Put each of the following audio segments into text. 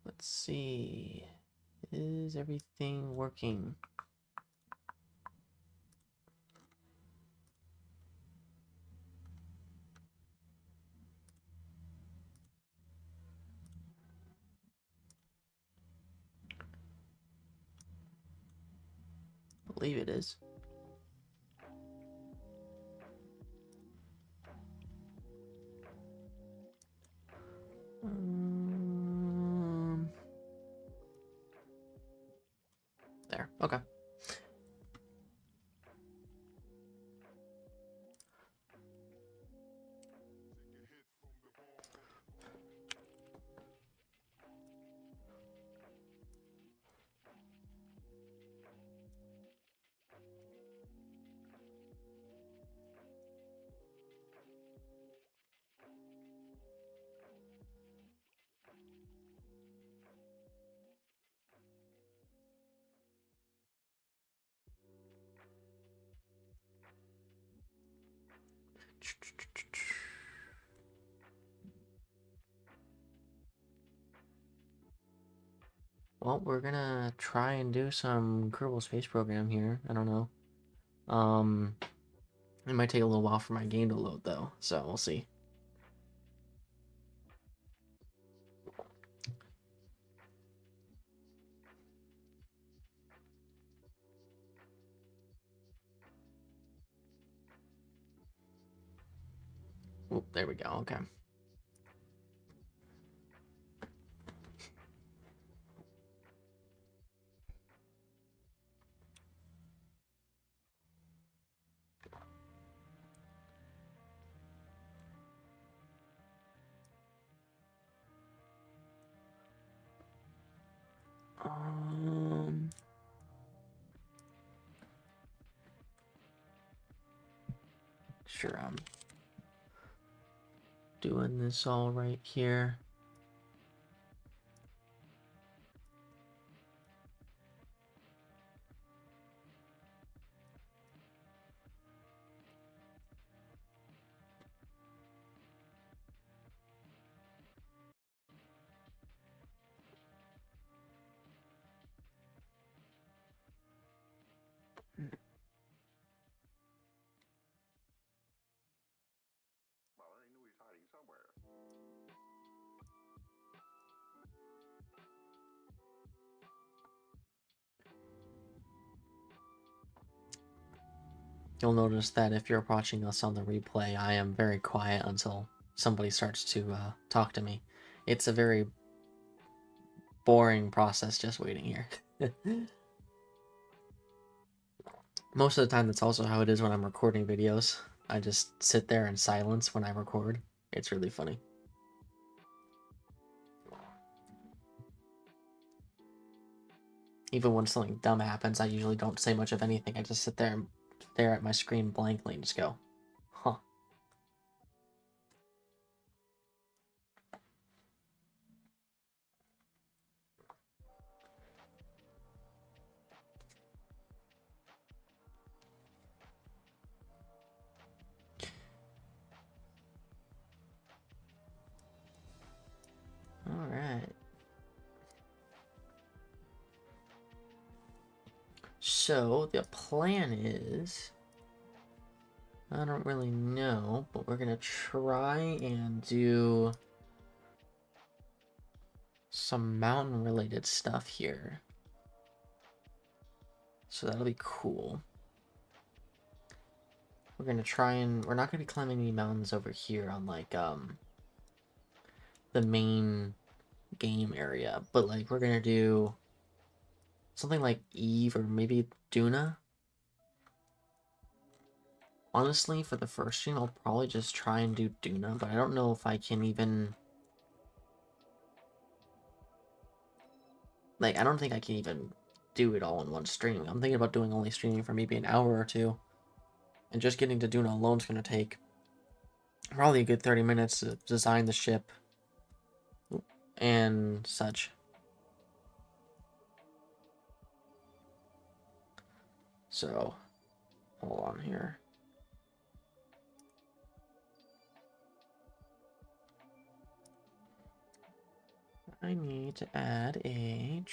Let's see. Is everything working? I believe it is. There. Okay. Well, we're gonna try and do some Kerbal Space Program here. I don't know. It might take a little while for my game to load though, so we'll see. Oop, there we go. Okay. Sure, I'm doing this all right here. You'll notice that if you're watching us on the replay, I am very quiet until somebody starts to talk to me. It's a very boring process just waiting here. Most of the time, that's also how it is when I'm recording videos. I just sit there in silence when I record. It's really funny. Even when something dumb happens, I usually don't say much of anything. I just sit there and stare at my screen blankly and just go, huh. All right. So the plan is, I don't really know, but we're gonna try and do some mountain related stuff here. So that'll be cool. We're gonna try and, we're not gonna be climbing any mountains over here on like the main game area, but like we're gonna do something like Eve or maybe Duna. Honestly, for the first stream, I'll probably just try and do Duna, but I don't know if I can even... Like, I don't think I can even do it all in one stream. I'm thinking about doing only streaming for maybe an hour or two. And just getting to Duna alone is going to take probably a good 30 minutes to design the ship and such. So, hold on here. I need to add a...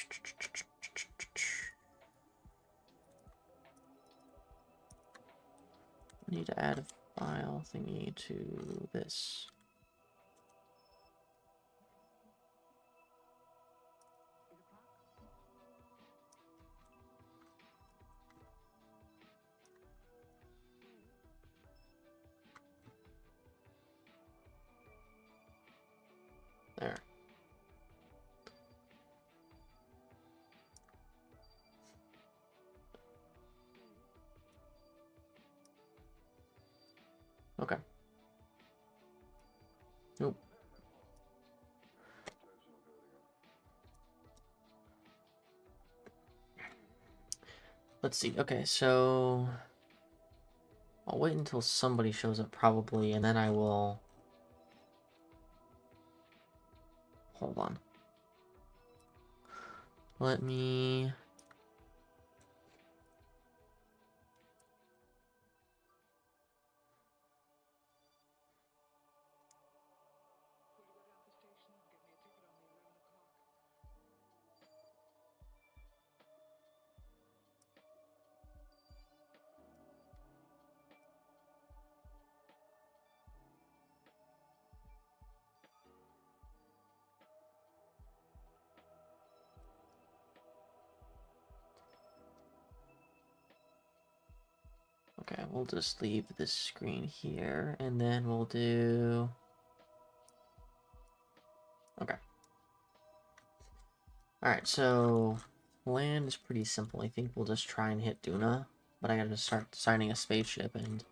I need to add a file thingy to this. There. Okay. Nope. Let's see. Okay, so I'll wait until somebody shows up probably, and then I will... Hold on. Let me... Okay, we'll just leave this screen here, and then we'll do... Okay. Alright, so... Land is pretty simple. I think we'll just try and hit Duna, but I gotta start designing a spaceship, and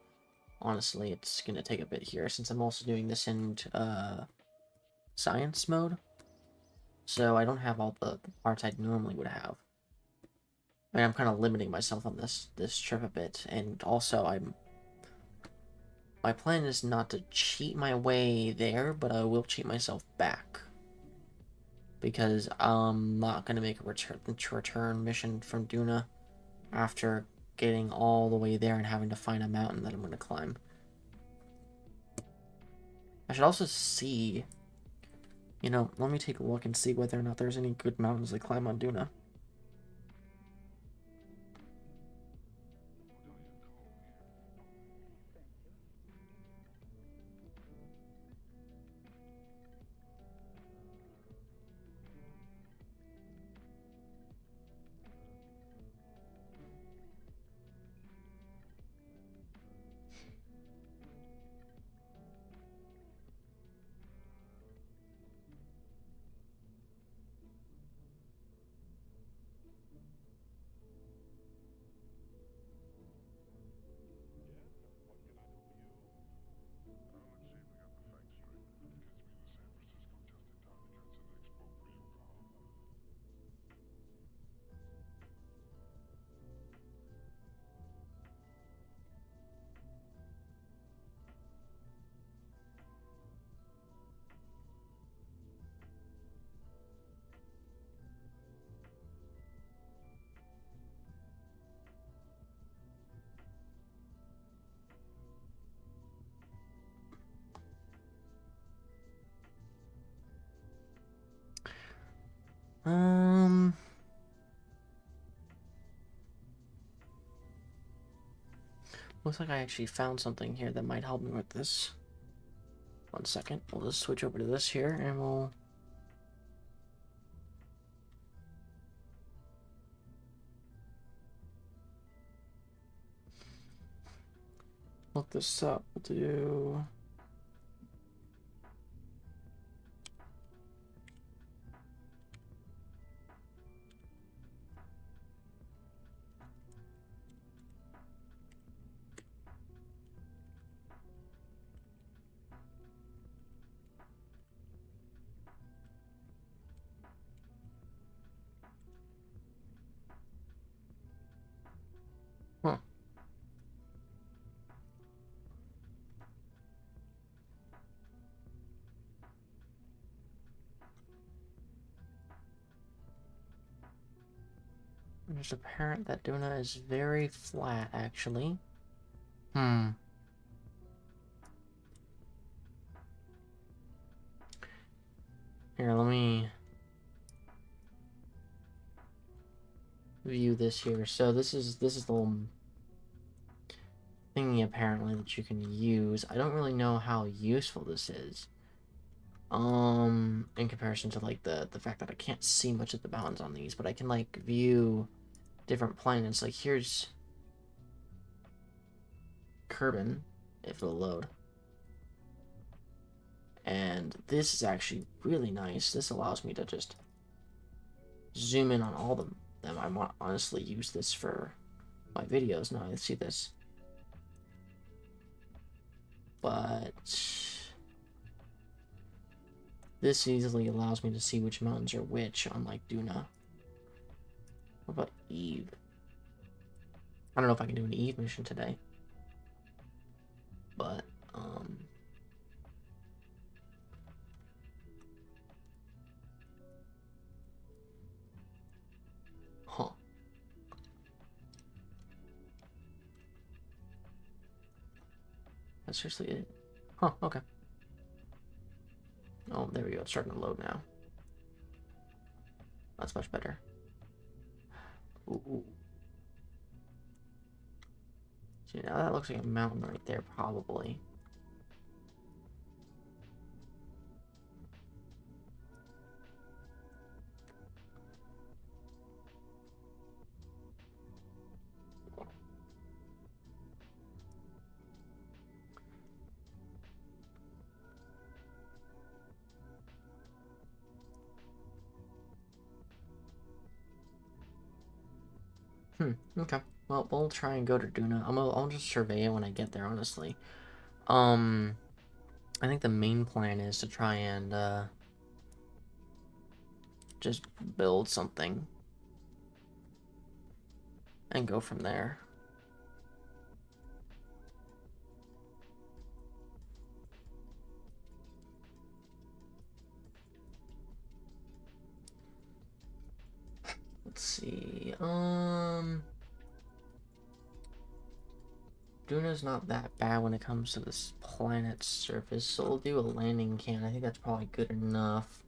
honestly, it's gonna take a bit here, since I'm also doing this in, science mode. So I don't have all the parts I normally would have. I mean, I'm kind of limiting myself on this trip a bit, and also my plan is not to cheat my way there, but I will cheat myself back. Because I'm not going to make a return mission from Duna after getting all the way there and having to find a mountain that I'm going to climb. I should also see, you know, let me take a look and see whether or not there's any good mountains to climb on Duna. Looks like I actually found something here that might help me with this. One second. We'll just switch over to this here, and we'll... look this up. We'll do... Huh. It's apparent that Duna is very flat, actually. Here, let me view this here. So this is the little thingy apparently that you can use. I don't really know how useful this is. In comparison to like the fact that I can't see much of the bounds on these, but I can like view different planets. Like here's Kerbin, if it'll load. And this is actually really nice. This allows me to just zoom in on all of them. I might honestly use this for my videos now I see this. But this easily allows me to see which mountains are which, unlike Duna. What about Eve? I don't know if I can do an Eve mission today. But, huh. That's seriously it. Huh, okay. Oh, there we go. It's starting to load now. That's much better. Ooh. See, now that looks like a mountain right there, probably. Okay. Well, we'll try and go to Duna. I'll just survey it when I get there, honestly. I think the main plan is to try and, just build something. And go from there. Let's see, Duna's not that bad when it comes to this planet's surface, so we'll do a landing can. I think that's probably good enough.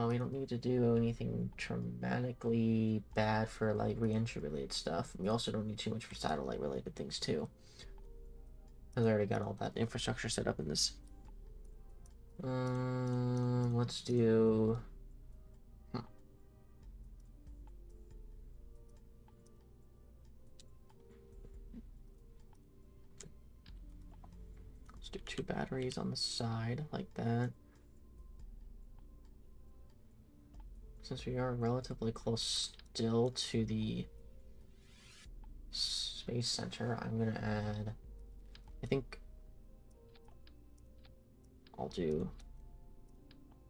We don't need to do anything dramatically bad for like re-entry related stuff. We also don't need too much for satellite related things too, because I already got all that infrastructure set up in this. Let's do. Let's do 2 batteries on the side like that. Since we are relatively close still to the space center, I'm gonna add, I think I'll do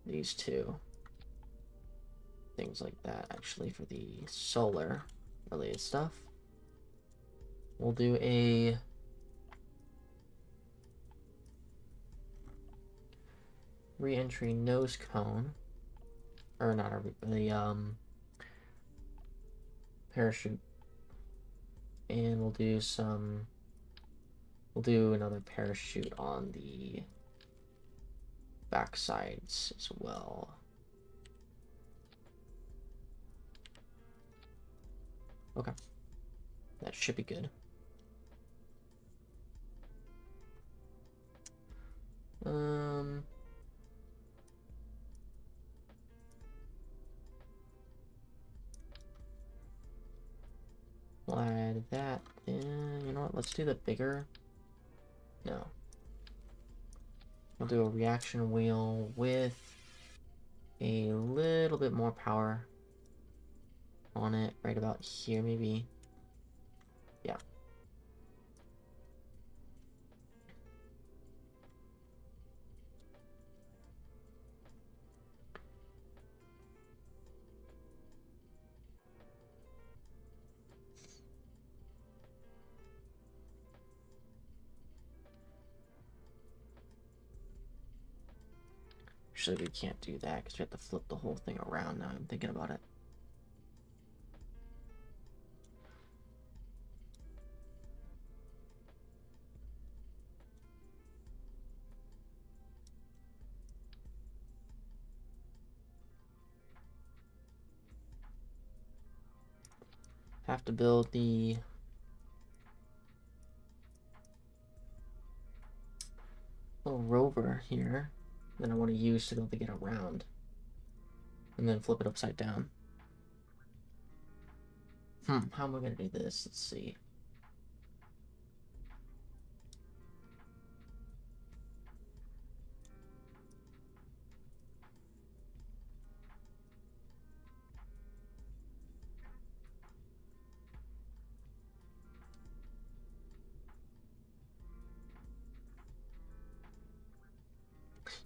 these 2 things like that actually for the solar related stuff. We'll do a re-entry nose cone, or not a parachute, and we'll do another parachute on the back sides as well. Okay, that should be good. We'll add that in. You know what? Let's do the bigger. No. We'll do a reaction wheel with a little bit more power on it, right about here, maybe. Yeah. Actually, we can't do that because we have to flip the whole thing around now I'm thinking about it. have to build the little rover here that I want to use to be able to get around. And then flip it upside down. How am I going to do this? Let's see.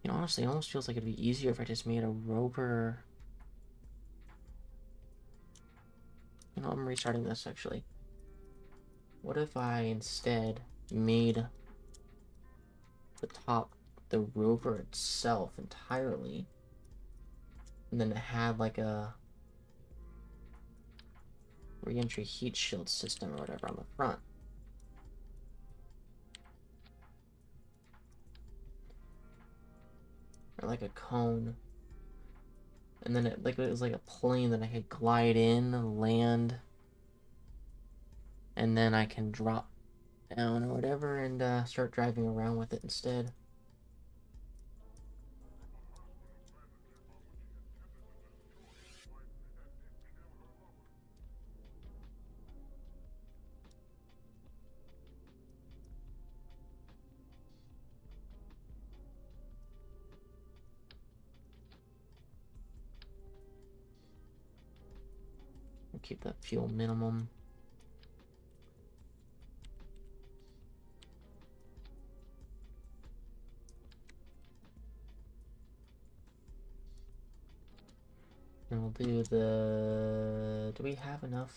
You know, honestly, it almost feels like it'd be easier if I just made a rover. You know, I'm restarting this actually. What if I instead made the top, the rover itself entirely, and then it had like a re-entry heat shield system or whatever on the front? Or like a cone. And then it was like a plane that I could glide in, land, and then I can drop down or whatever and start driving around with it instead. Keep that fuel minimum. And we'll do the... Do we have enough?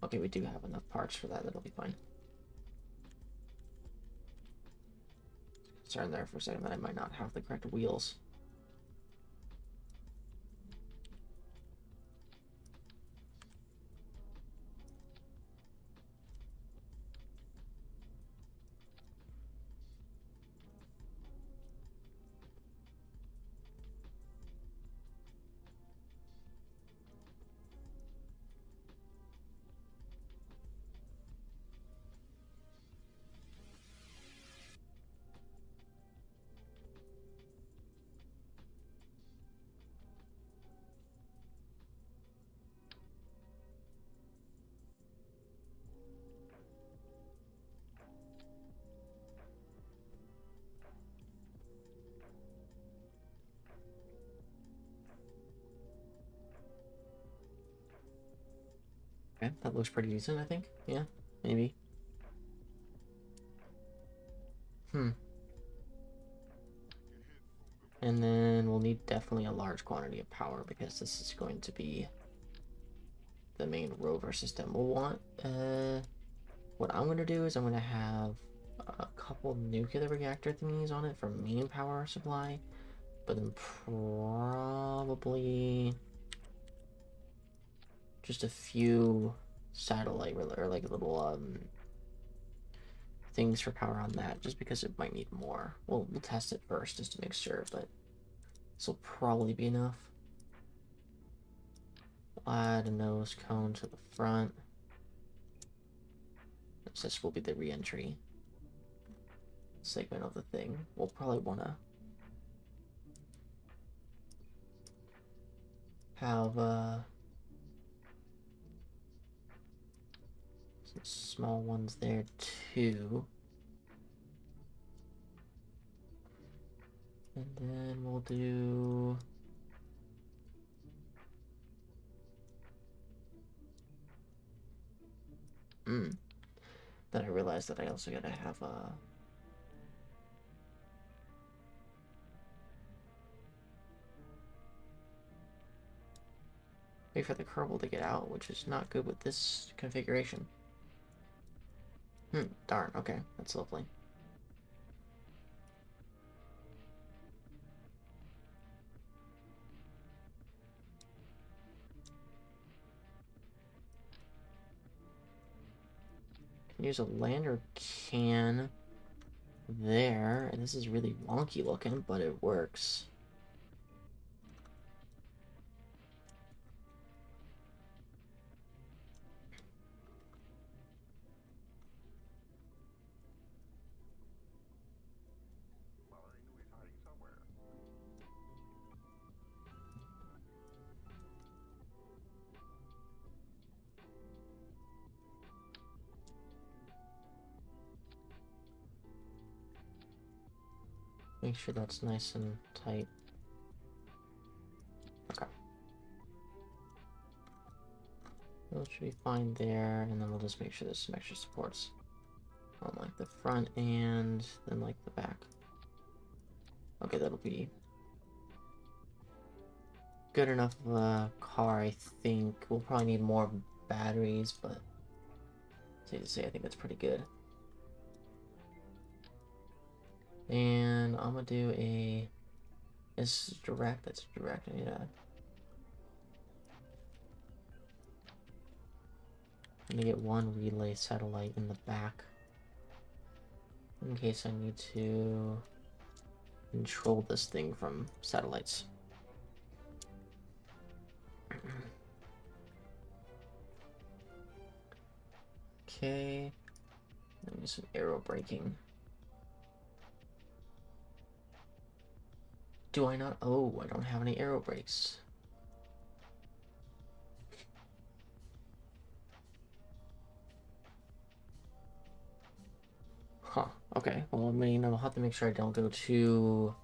Okay, we do have enough parts for that. That'll be fine. Concerned there for a second that I might not have the correct wheels. Okay, that looks pretty decent, I think. Yeah, maybe. And then we'll need definitely a large quantity of power because this is going to be the main rover system. We'll want, what I'm going to do is I'm going to have a couple nuclear reactor thingies on it for main power supply, but then probably just a few satellite or like little things for power on that, just because it might need more. We'll test it first just to make sure, but this will probably be enough. We'll add a nose cone to the front. This will be the re-entry segment of the thing. We'll probably want to have some small ones there too. And then we'll do... Then I realized that I also gotta have a... Wait for the Kerbal to get out, which is not good with this configuration. Darn, okay, that's lovely. Can use a lander can there, and this is really wonky looking, but it works. Make sure that's nice and tight. Okay. That should be fine there, and then we'll just make sure there's some extra supports on like the front and then like the back. Okay, that'll be good enough of a car, I think. We'll probably need more batteries, but safe to say, I think that's pretty good. And I'm gonna do a... This is direct, that's direct, I need to... I'm gonna get one relay satellite in the back in case I need to control this thing from satellites. Okay, let me do some aero braking. Do I not? Oh, I don't have any aero brakes. Huh, okay. Well, I mean, I'll have to make sure I don't go too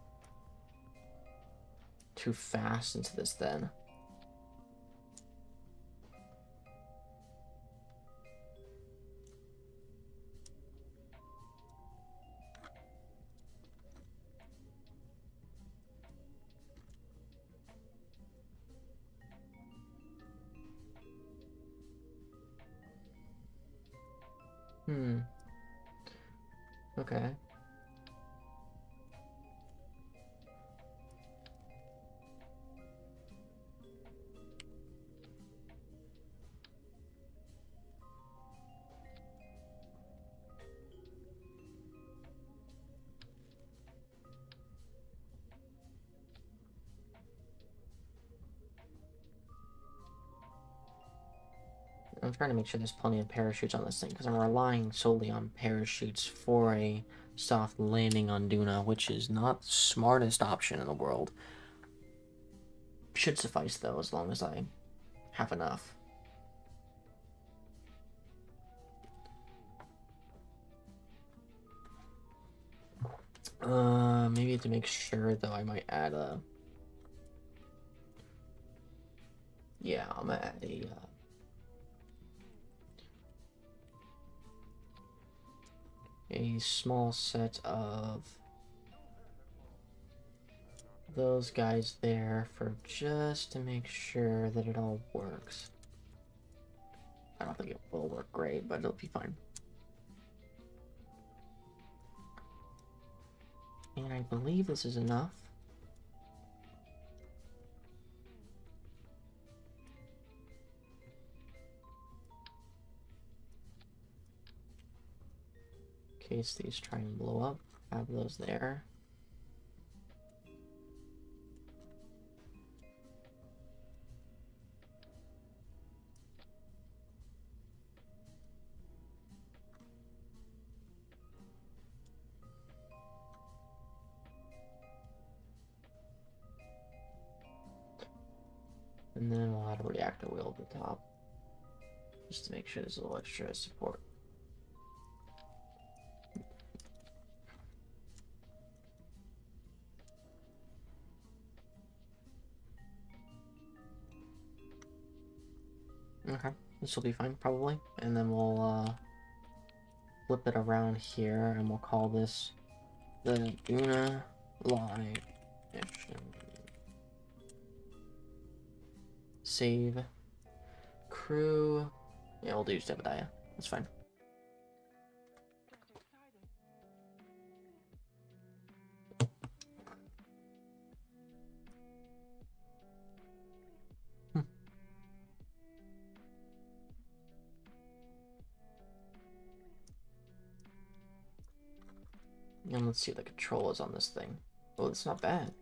fast into this then. Okay. I'm trying to make sure there's plenty of parachutes on this thing, because I'm relying solely on parachutes for a soft landing on Duna, which is not the smartest option in the world. Should suffice, though, as long as I have enough. Maybe to make sure, though, I might add a... Yeah, I'm gonna add a small set of those guys there for just to make sure that it all works. I don't think it will work great, but it'll be fine. And I believe this is enough. In case these try and blow up, have those there. And then we'll add a reactor wheel at the top, just to make sure there's a little extra support. Okay, this will be fine, probably. And then we'll flip it around here, and we'll call this the Duna Live Mission. Save. Crew. Yeah, we'll do Zebediah. That's fine. And let's see what the control is on this thing. Oh, it's not bad.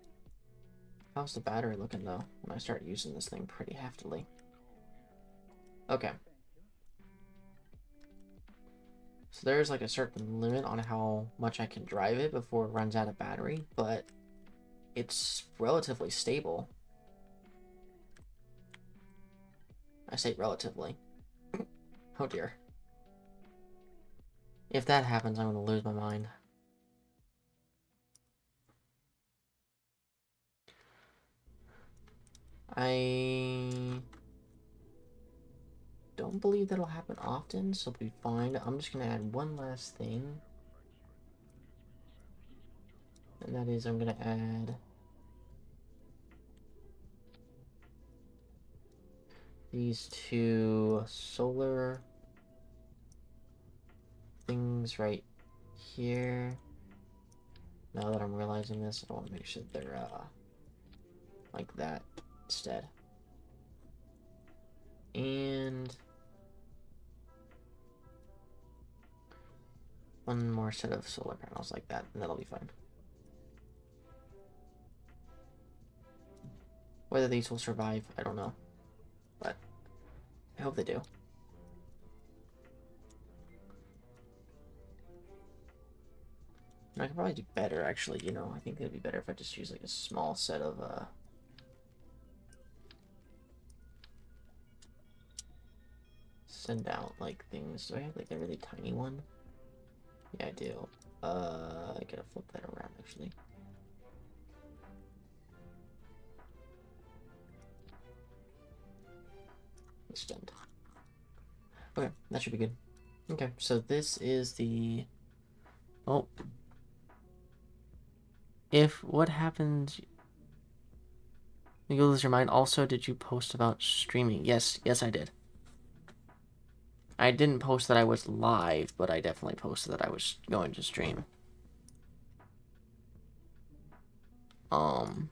How's the battery looking, though, when I start using this thing pretty heftily? Okay. So there's like a certain limit on how much I can drive it before it runs out of battery, but it's relatively stable. I say relatively. Oh dear. If that happens, I'm going to lose my mind. I don't believe that'll happen often, so it'll be fine. I'm just gonna add one last thing. And that is I'm gonna add these two solar things right here. Now that I'm realizing this, I want to make sure they're like that instead. And one more set of solar panels like that, and that'll be fine. Whether these will survive, I don't know. But I hope they do. I could probably do better, actually, you know. I think it'd be better if I just use, like, a small set of, send out, like, things. Do I have, like, a really tiny one? Yeah, I do. I gotta flip that around, actually. Extend. Okay, that should be good. Okay, so this is the... Oh. If what happens... You lose your mind. Also, did you post about streaming? Yes, I did. I didn't post that I was live, but I definitely posted that I was going to stream. I'll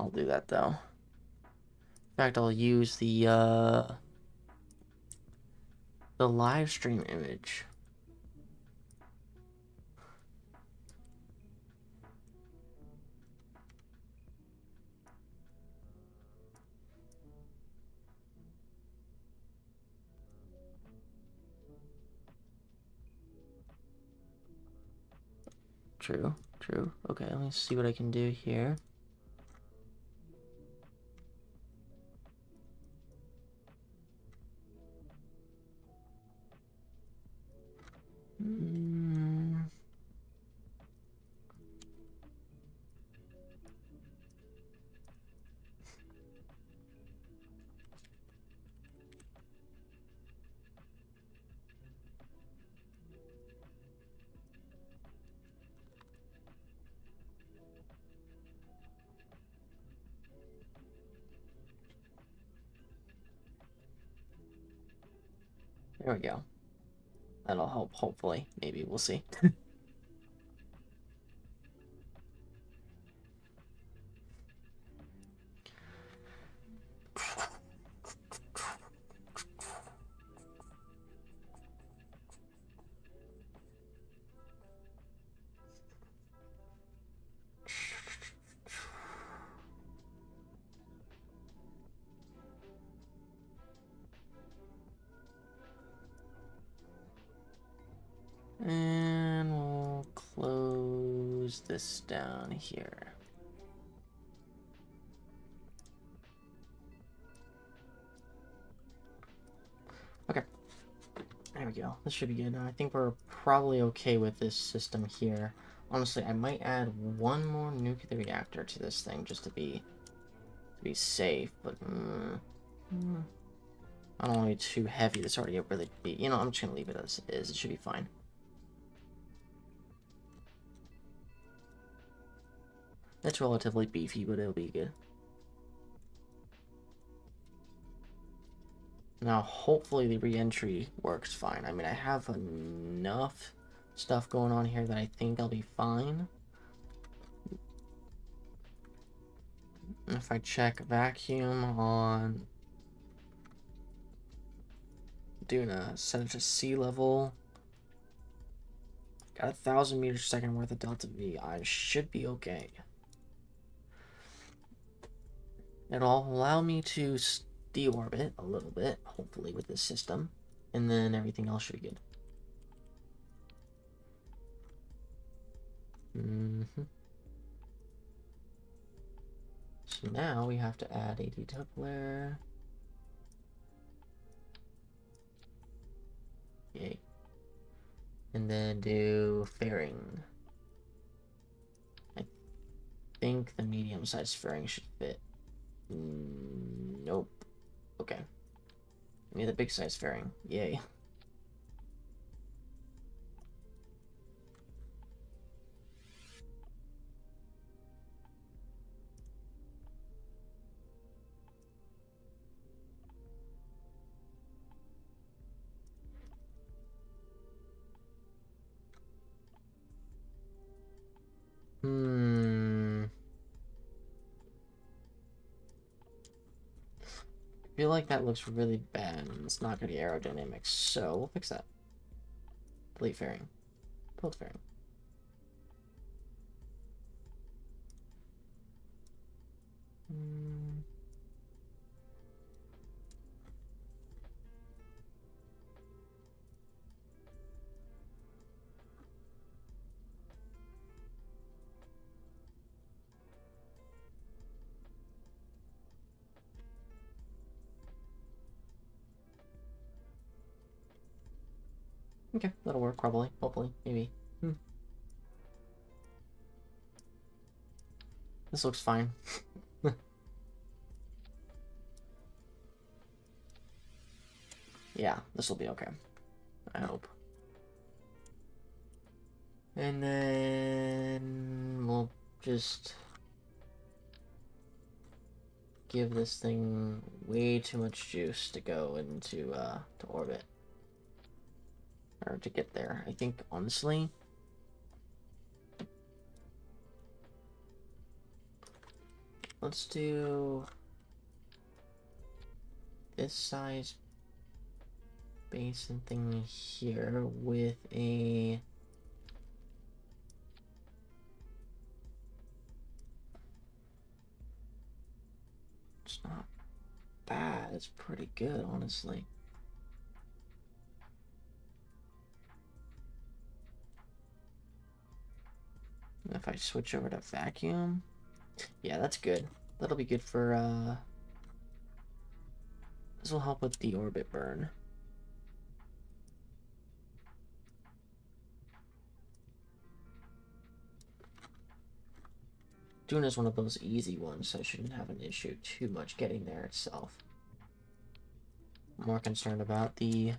do that though. In fact, I'll use the live stream image. True. Okay, let me see what I can do here. There we go. That'll help, hopefully. Maybe, we'll see. And we'll close this down here. Okay. There we go. This should be good. I think we're probably okay with this system here. Honestly, I might add one more nuclear reactor to this thing just to be safe, but I don't want to be too heavy. This already really be. You know, I'm just gonna leave it as it is. It should be fine. It's relatively beefy, but it'll be good. Now, hopefully the re-entry works fine. I mean, I have enough stuff going on here that I think I'll be fine. If I check vacuum on... doing a set it to sea level. Got 1,000 meters per second worth of delta V. I should be okay. It'll allow me to deorbit a little bit, hopefully, with this system. And then everything else should be good. So now we have to add a decoupler. Yay. And then do fairing. I think the medium-sized fairing should fit. Nope. Okay. I need the big-sized fairing. Yay. I feel like that looks really bad and it's not gonna be aerodynamic, so we'll fix that. Delete fairing. Build fairing. Okay, that'll work probably. Hopefully. Maybe. This looks fine. Yeah, this will be okay. I hope. And then we'll just give this thing way too much juice to go into to orbit. Or to get there. I think honestly let's do this size basin thing here with a it's not bad, it's pretty good honestly. If I switch over to vacuum, yeah, that's good. That'll be good for this will help with the orbit burn. Dune is one of those easy ones, so I shouldn't have an issue too much getting there itself. I'm more concerned about the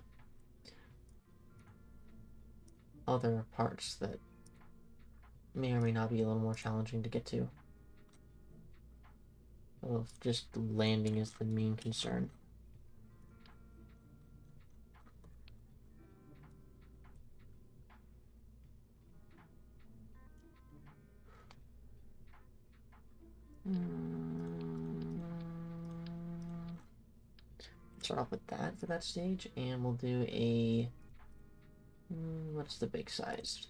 other parts that may or may not be a little more challenging to get to. Well, just landing is the main concern. Start off with that for that stage, and we'll do a what's the big sized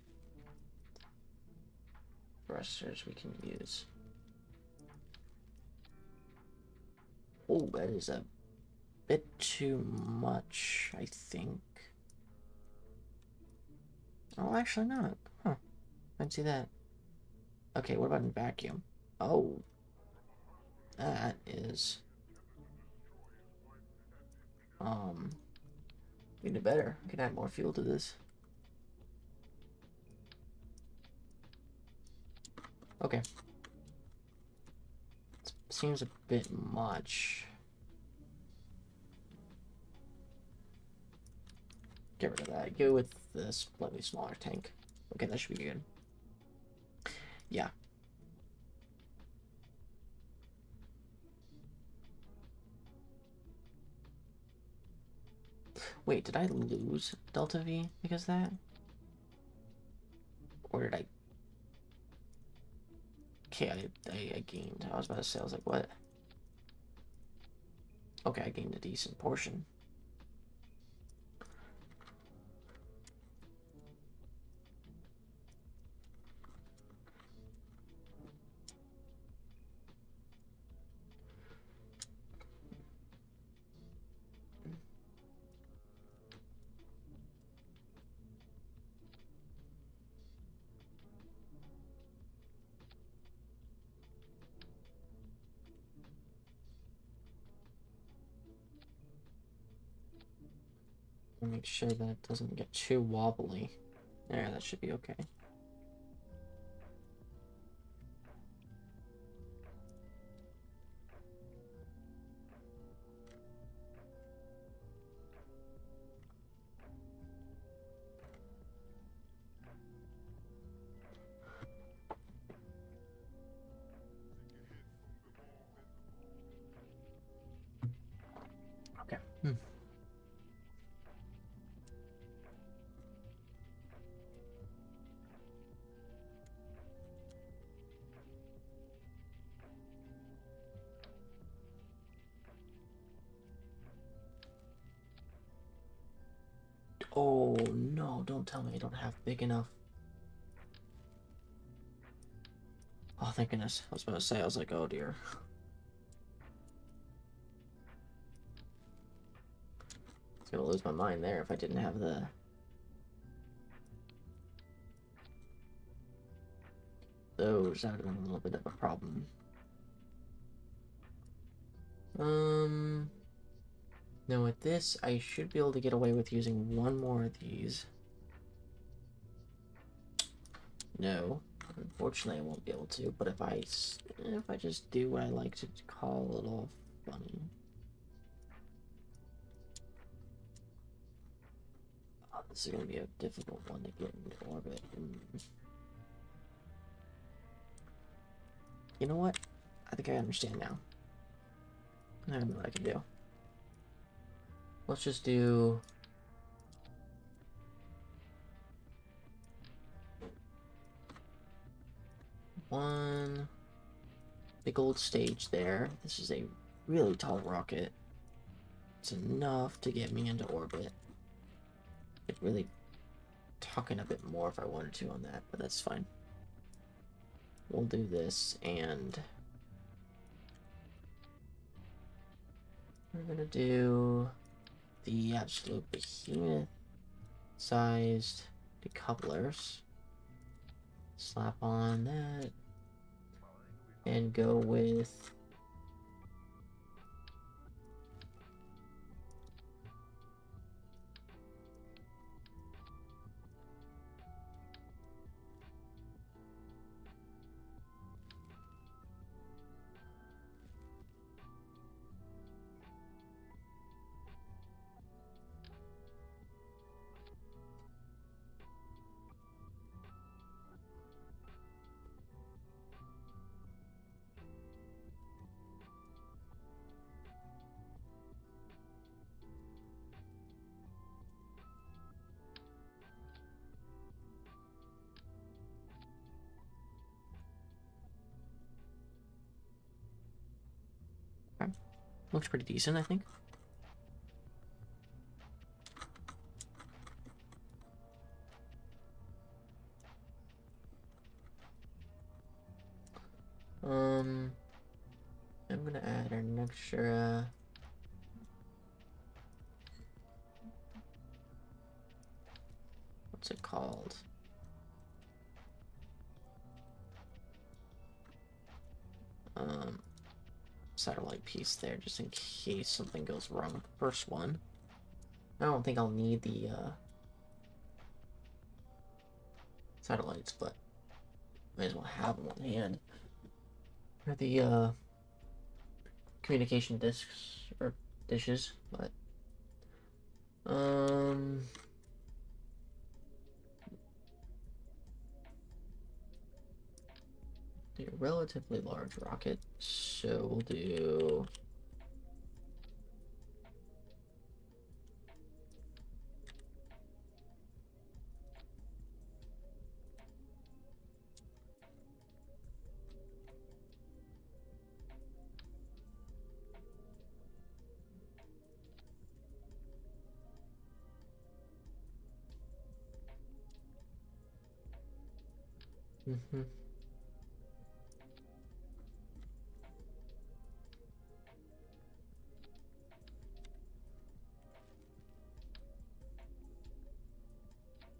thrusters we can use? Oh, that is a bit too much, I think. Oh, actually not. Huh. I didn't see that. Okay, what about in vacuum? Oh, that is even better. I can add more fuel to this. Okay. It seems a bit much. Get rid of that. Go with the slightly smaller tank. Okay, that should be good. Yeah. Wait, did I lose Delta V because of that? Or did I... Okay, I gained. I was about to say, I was like, what? Okay, I gained a decent portion. Make sure that it doesn't get too wobbly. There, that should be okay. Okay. Oh no, don't tell me I don't have big enough. Oh, thank goodness. I was about to say, I was like, oh dear. I was gonna lose my mind there if I didn't have the... Those, that would have been a little bit of a problem. Now with this, I should be able to get away with using one more of these. No, unfortunately I won't be able to, but if I just do what I like to call a little funny. Oh, this is going to be a difficult one to get into orbit. You know what? I think I understand now. I don't know what I can do. Let's just do... one big old stage there. This is a really tall rocket. It's enough to get me into orbit. I'd really talking a bit more if I wanted to on that, but that's fine. We'll do this, and we're gonna do the absolute behemoth sized decouplers. Slap on that, and go with looks pretty decent, I think. I'm gonna add an extra what's it called? Satellite piece there, just in case something goes wrong with the first one. I don't think I'll need the satellites, but might as well have them on hand. Or the communication discs or dishes, but they're a relatively large rocket, so we'll do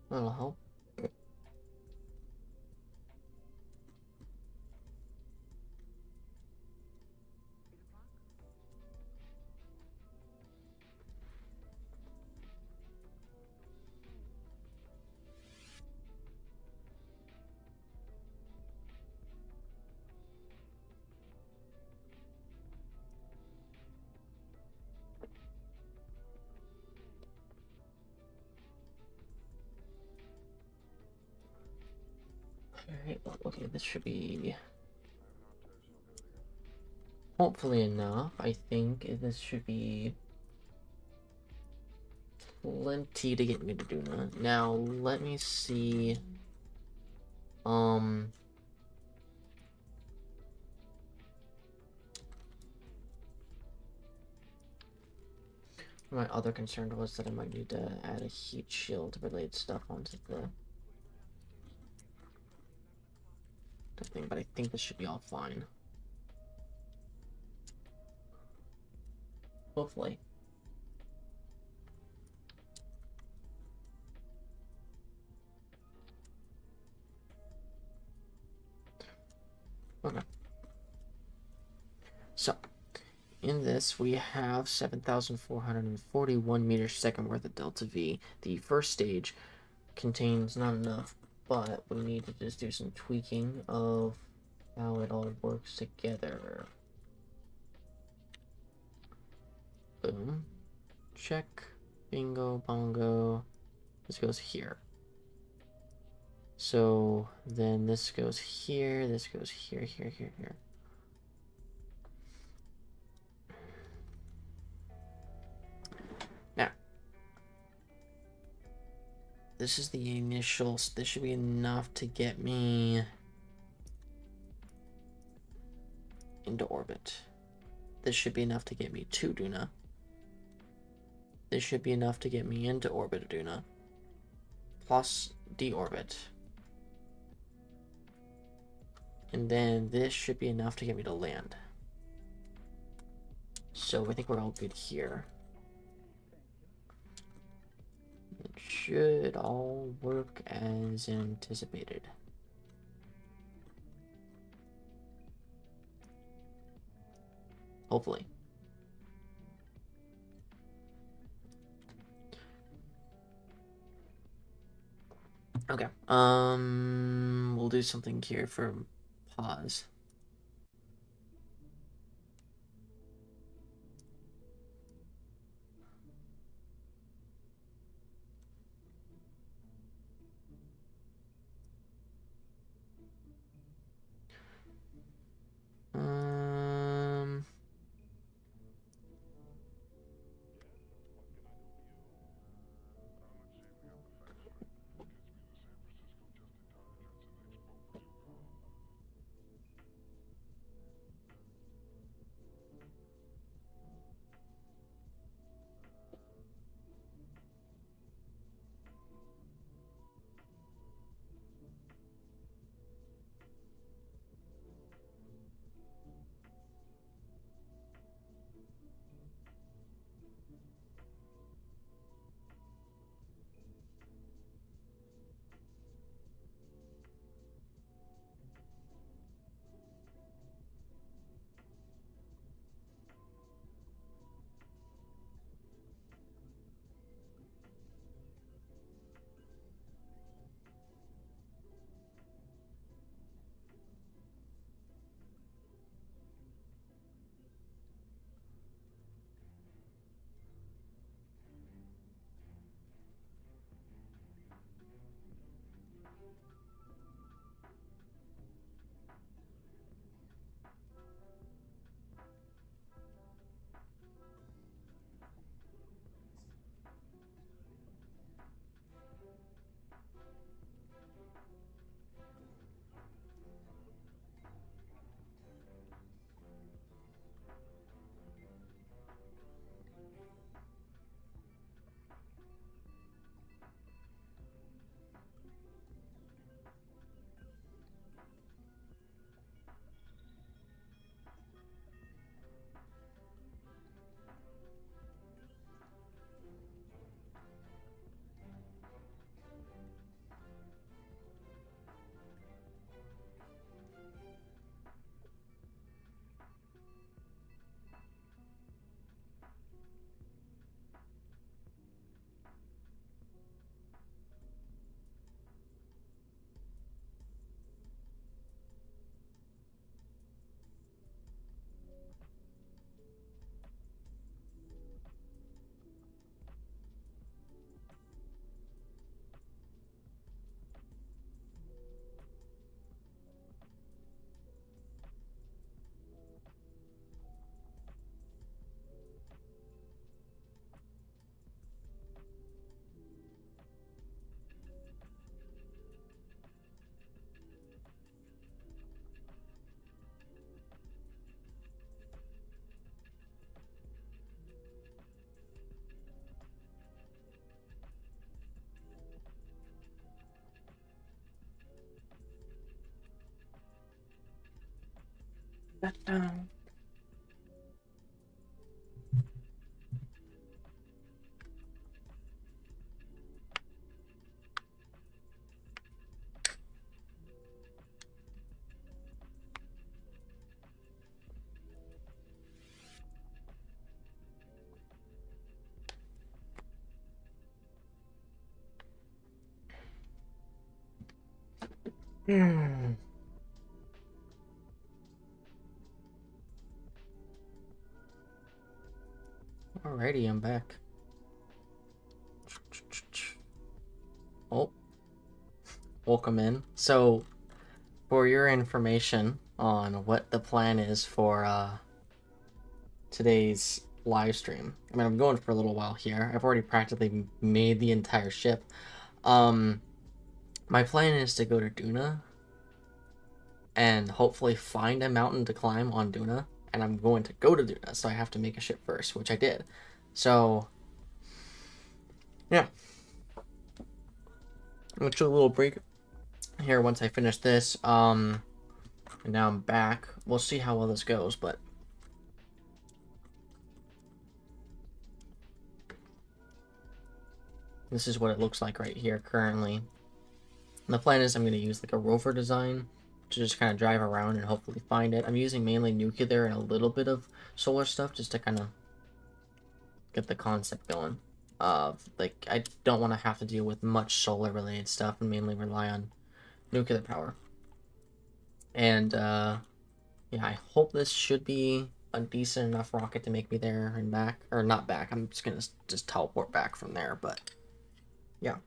that'll help. Alright, okay, this should be hopefully enough. I think this should be plenty to get me to Duna. Now, let me see. My other concern was that I might need to add a heat shield related stuff onto the thing, but I think this should be all fine. Hopefully. Okay. So, in this, we have 7,441 meters per second worth of delta V. The first stage contains not enough, but we need to just do some tweaking of how it all works together. Boom. Check. Bingo, bongo. This goes here. So then this goes here, this goes here, here, here, here. Now, this is the initial, this should be enough to get me into orbit. This should be enough to get me to Duna. This should be enough to get me into orbit of Duna. Plus deorbit. And then this should be enough to get me to land. So I think we're all good here. It should all work as anticipated. Hopefully. Okay. We'll do something here for pause. Alrighty, I'm back. Oh, welcome in. So, for your information on what the plan is for today's live stream, I mean, I'm going for a little while here. I've already practically made the entire ship. My plan is to go to Duna and hopefully find a mountain to climb on Duna, and I'm going to go to Duna, so I have to make a ship first, which I did. So, yeah. I'm gonna take a little break here once I finish this. And now I'm back. We'll see how well this goes, but this is what it looks like right here currently. And the plan is I'm going to use like a rover design to just kind of drive around and hopefully find it. I'm using mainly nuclear and a little bit of solar stuff just to kind of get the concept going. Like, I don't want to have to deal with much solar related stuff and mainly rely on nuclear power. And yeah, I hope this should be a decent enough rocket to make me there and back. Or not back, I'm just gonna just teleport back from there, but yeah.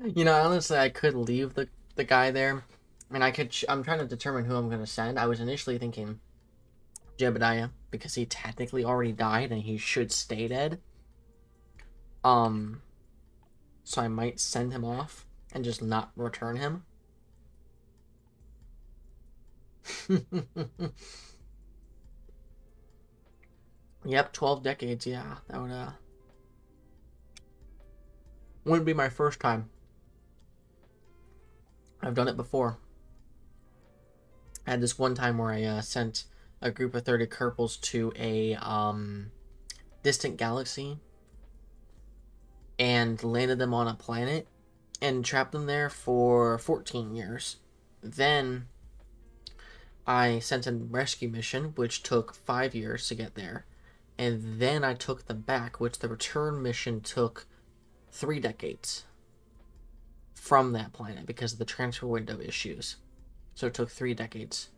You know, honestly, I could leave the guy there. And I could. I'm trying to determine who I'm going to send. I was initially thinking Jebediah because he technically already died and he should stay dead. So I might send him off and just not return him. Yep, 12 decades. Yeah, that would wouldn't be my first time. I've done it before. I had this one time where I sent a group of 30 Kerpals to a distant galaxy and landed them on a planet and trapped them there for 14 years. Then I sent a rescue mission, which took 5 years to get there. And then I took them back, which the return mission took 3 decades from that planet because of the transfer window issues. So it took 3 decades.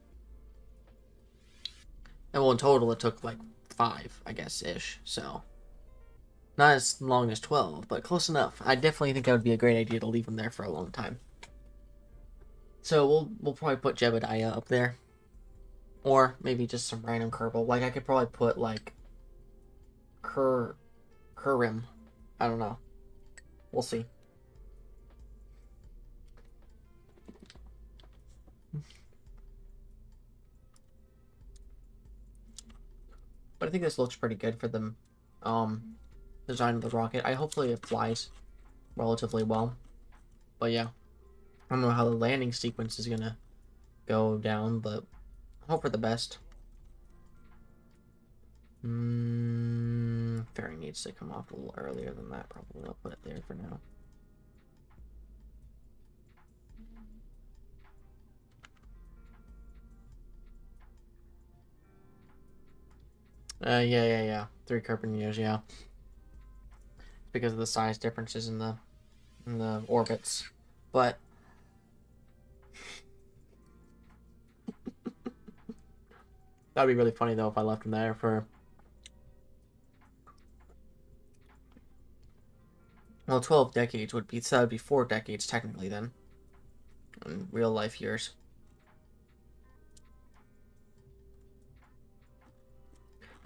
And well, in total, it took like 5, I guess, ish. So not as long as 12, but close enough. I definitely think that would be a great idea to leave them there for a long time. So we'll probably put Jebediah up there. Or maybe just some random Kerbal. Like, I could probably put, like, Kurim. I don't know. We'll see. But I think this looks pretty good for the design of the rocket. Hopefully it flies relatively well. But yeah. I don't know how the landing sequence is gonna go down, but hope for the best. Fairy needs to come off a little earlier than that, probably. I'll put it there for now. Yeah. 3 Carpentiers, yeah. Because of the size differences in the orbits. But that'd be really funny though if I left them there for Well, 12 decades would be, so that would be 4 decades technically then. In real life years.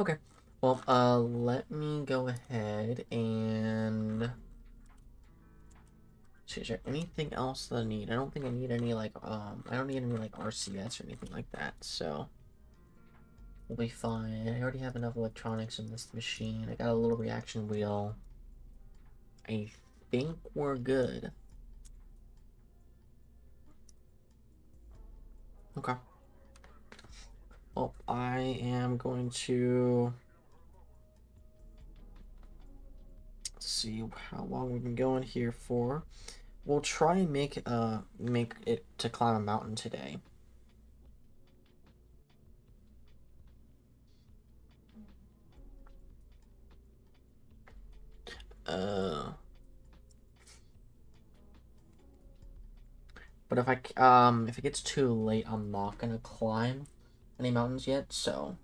Okay. Well, let me go ahead and see, is there anything else that I need? I don't think I need any, like, I don't need any, like, RCS or anything like that, so we'll be fine. I already have enough electronics in this machine. I got a little reaction wheel. I think we're good. Okay. Well, I am going to see how long we've been going here for. We'll try and make it to climb a mountain today. But if it gets too late, I'm not gonna climb any mountains yet, so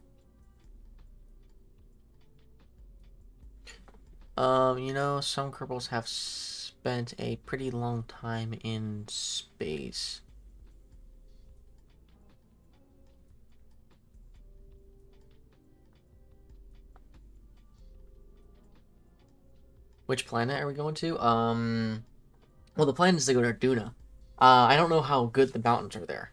you know, some Kerbals have spent a pretty long time in space. Which planet are we going to? Well, the plan is to go to Duna. I don't know how good the mountains are there.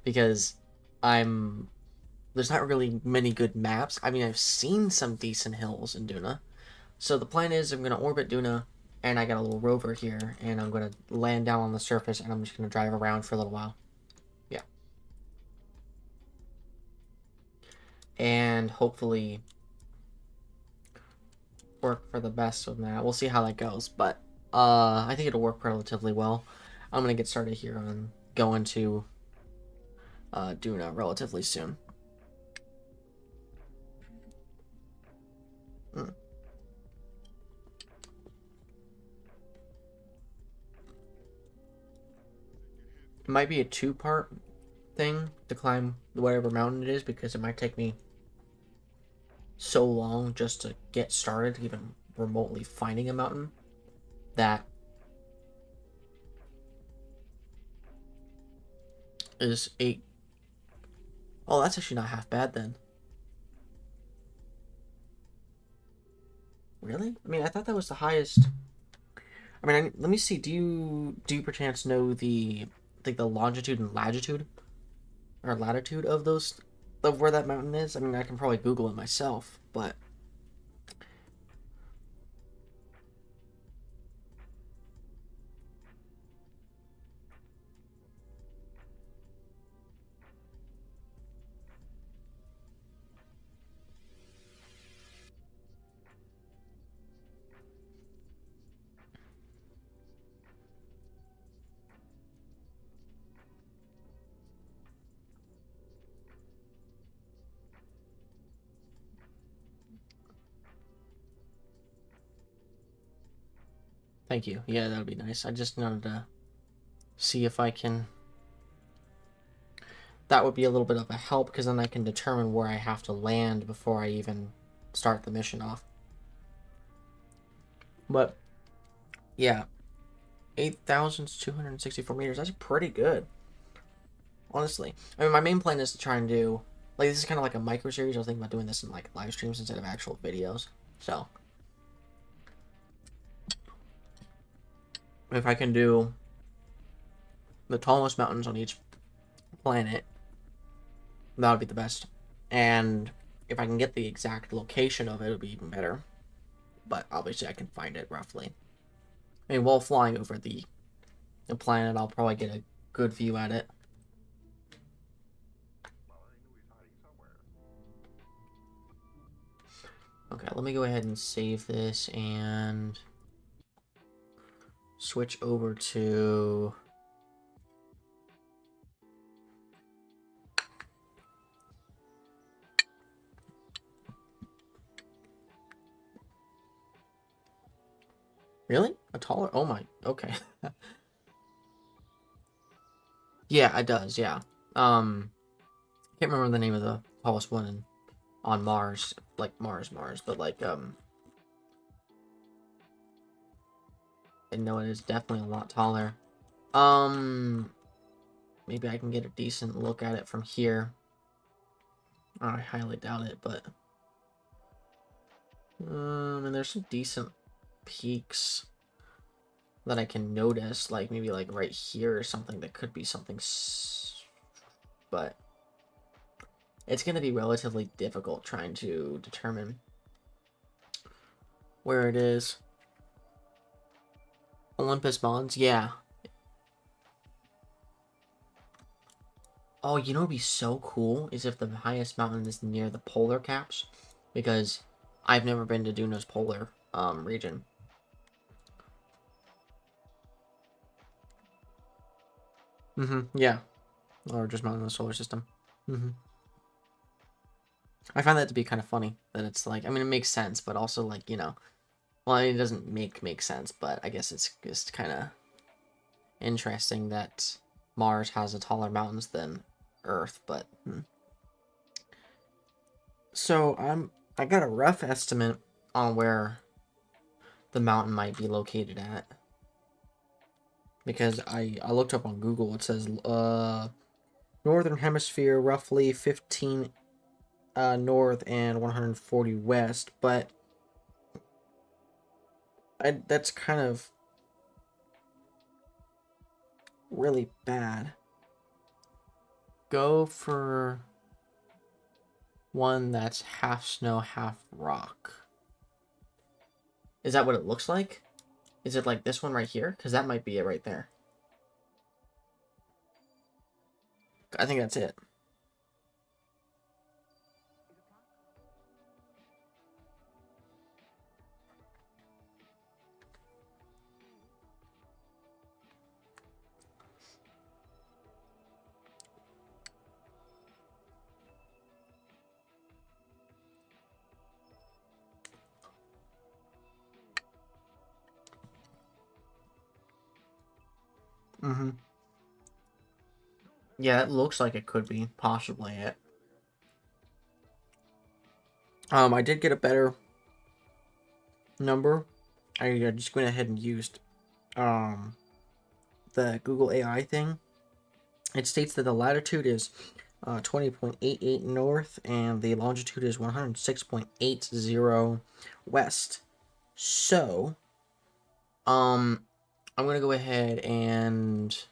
Because there's not really many good maps. I mean, I've seen some decent hills in Duna. So the plan is I'm going to orbit Duna, and I got a little rover here, and I'm going to land down on the surface, and I'm just going to drive around for a little while. Yeah. And hopefully work for the best with that. We'll see how that goes, but I think it'll work relatively well. I'm going to get started here on going to Duna relatively soon. It might be a 2-part thing to climb whatever mountain it is, because it might take me so long just to get started, even remotely finding a mountain, that is 8. Oh, that's actually not half bad then. Really? I mean, I thought that was the highest. I mean, let me see. Do you perchance know the longitude and latitude or latitude of those, of where that mountain is? I mean, I can probably Google it myself, but thank you. Yeah, that would be nice. I just wanted to see if I can. That would be a little bit of a help, because then I can determine where I have to land before I even start the mission off. But yeah, 8,264 meters. That's pretty good, honestly. I mean, my main plan is to try and do, like, this is kind of like a micro series. I was thinking about doing this in like live streams instead of actual videos. So if I can do the tallest mountains on each planet, that would be the best. And if I can get the exact location of it, it would be even better. But obviously I can find it roughly. I mean, while flying over the planet, I'll probably get a good view at it. Okay, let me go ahead and save this and switch over to... Really? A taller? Oh my, okay. Yeah, it does, yeah. Can't remember the name of the tallest one on Mars, like Mars, but like, And no, it is definitely a lot taller. Maybe I can get a decent look at it from here. I highly doubt it, but and there's some decent peaks that I can notice, like maybe like right here or something that could be something, but it's going to be relatively difficult trying to determine where it is. Olympus Mons, yeah. Oh, you know what'd be so cool is if the highest mountain is near the polar caps, because I've never been to Duno's polar region. Yeah. Largest mountain in the solar system. I find that to be kind of funny, that it's like, I mean, it makes sense, but also like, you know, well, I mean, it doesn't make sense, but I guess it's just kind of interesting that Mars has a taller mountains than Earth, but So I got a rough estimate on where the mountain might be located at, because I looked up on Google. It says northern hemisphere, roughly 15 north and 140 west, but that's kind of really bad. Go for one that's half snow, half rock. Is that what it looks like? Is it like this one right here? Because that might be it right there. I think that's it. Yeah, it looks like it could be possibly it. I did get a better number. I just went ahead and used the Google AI thing. It states that the latitude is 20.88 north and the longitude is 106.80 west. So, I'm gonna go ahead and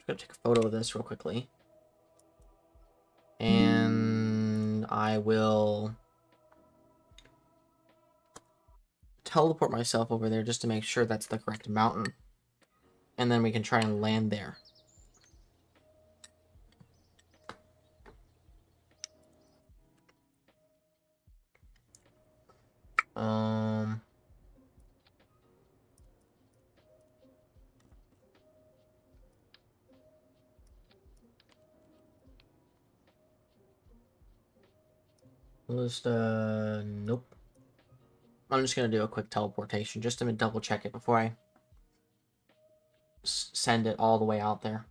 I'm gonna take a photo of this real quickly, and I will teleport myself over there just to make sure that's the correct mountain, and then we can try and land there. Just nope. I'm just gonna do a quick teleportation just to double check it before I send it all the way out there.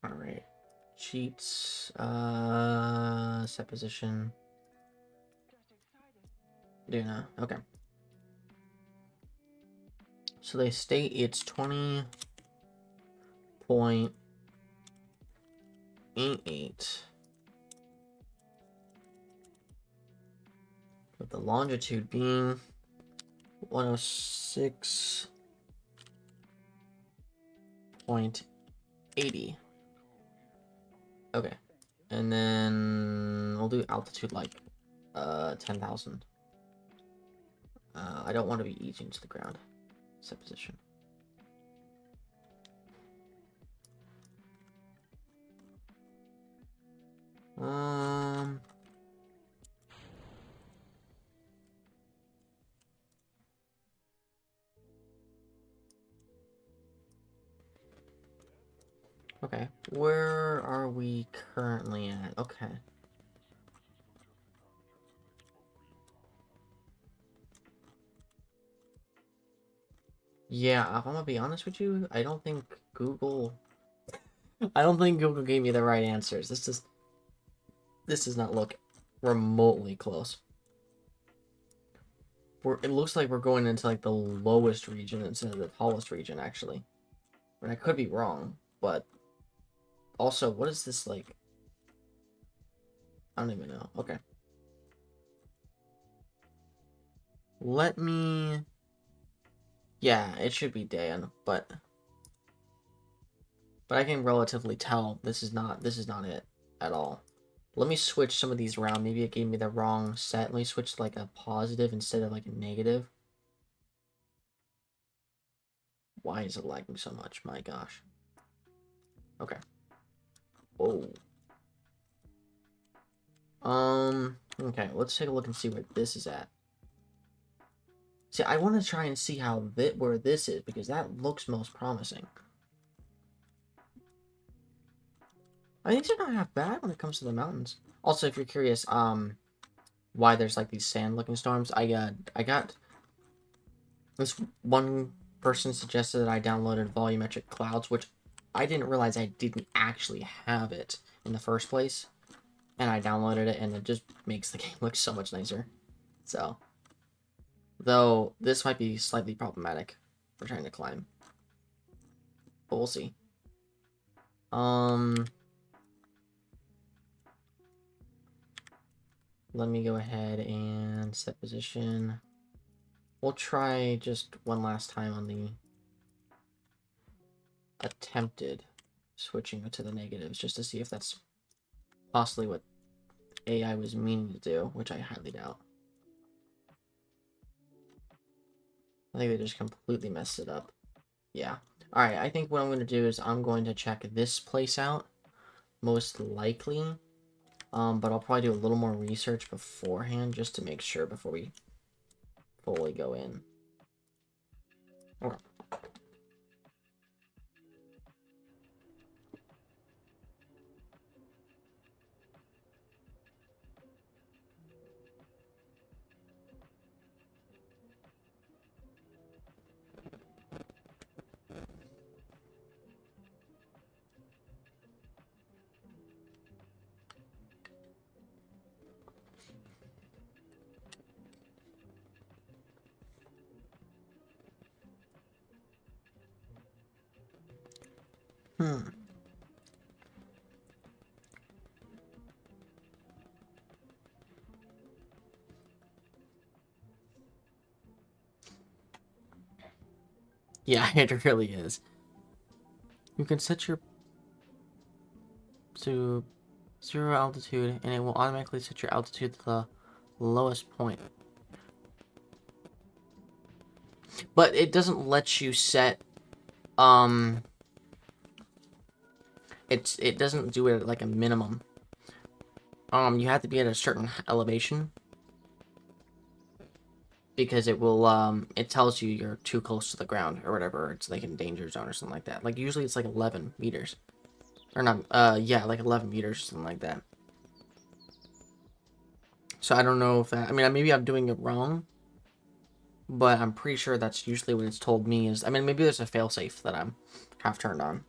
All right, cheats. Set position. Duna. Okay. So they state it's 20.88. With the longitude being 106.80. Okay. And then we'll do altitude like 10,000. I don't want to be eating to the ground. Set position. Okay, where are we currently at? Okay. Yeah, if I'm gonna be honest with you, I don't think Google gave me the right answers. This does not look remotely close. It looks like we're going into like the lowest region instead of the tallest region, actually. And I could be wrong, but also, what is this like? I don't even know. Okay. Let me... Yeah, it should be day, but I can relatively tell this is not it at all. Let me switch some of these around. Maybe it gave me the wrong set. Let me switch to like a positive instead of like a negative. Why is it lagging so much? My gosh. Okay. Whoa. Okay, let's take a look and see where this is at. See, I want to try and see where this is, because that looks most promising. I think they're not half bad when it comes to the mountains. Also, if you're curious, why there's like these sand-looking storms, I got this one person suggested that I downloaded volumetric clouds, which I didn't realize I didn't actually have it in the first place. And I downloaded it, and it just makes the game look so much nicer. So, though this might be slightly problematic for trying to climb, but we'll see. Let me go ahead and set position. We'll try just one last time on the attempted switching to the negatives, just to see if that's possibly what AI was meaning to do, which I highly doubt. I think they just completely messed it up. Yeah. Alright, I think what I'm going to do is I'm going to check this place out, most likely. But I'll probably do a little more research beforehand, just to make sure before we fully go in. Okay. Yeah, it really is. You can set your to 0 altitude, and it will automatically set your altitude to the lowest point. But it doesn't let you set, it doesn't do it at like a minimum. You have to be at a certain elevation, because it will, it tells you you're too close to the ground or whatever. It's like in danger zone or something like that. Like usually it's like 11 meters. Or not, yeah, like 11 meters or something like that. So I don't know if that, I mean, maybe I'm doing it wrong, but I'm pretty sure that's usually what it's told me is, I mean, maybe there's a failsafe that I'm half turned on.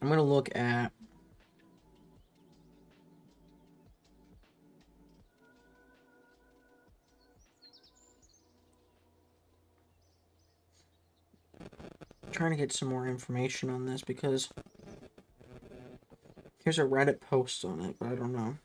I'm gonna look at trying to get some more information on this, because here's a Reddit post on it, but I don't know.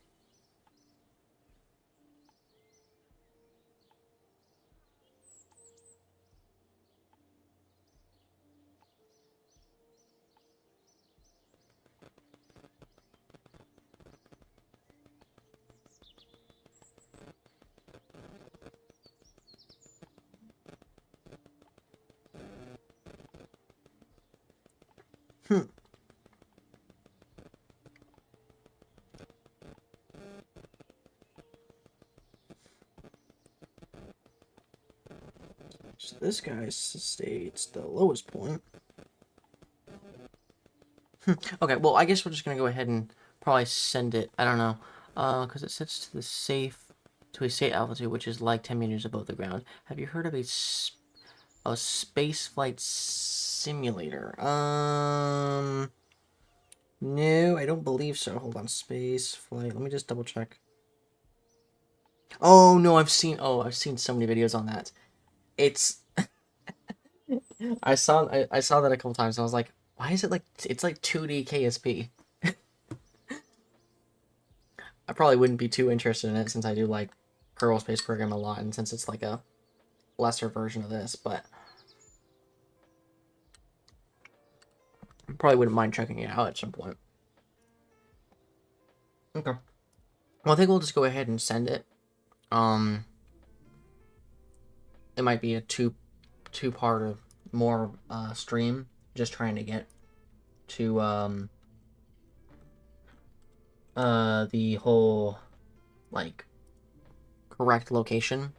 So this guy states the lowest point. Okay, well, I guess we're just gonna go ahead and probably send it. I don't know, because it sets to the safe. to a safe altitude, which is like 10 meters above the ground. Have you heard of a space flight simulator? No, I don't believe so. Hold on, space flight. Let me just double check. Oh no, I've seen so many videos on that. It's I saw that a couple times and I was like, why is it like it's like 2D KSP? I probably wouldn't be too interested in it since I do like Kerbal Space Program a lot and since it's like a lesser version of this, but I probably wouldn't mind checking it out at some point. Okay. Well, I think we'll just go ahead and send it. It might be a two-part of more stream, just trying to get to the whole like correct location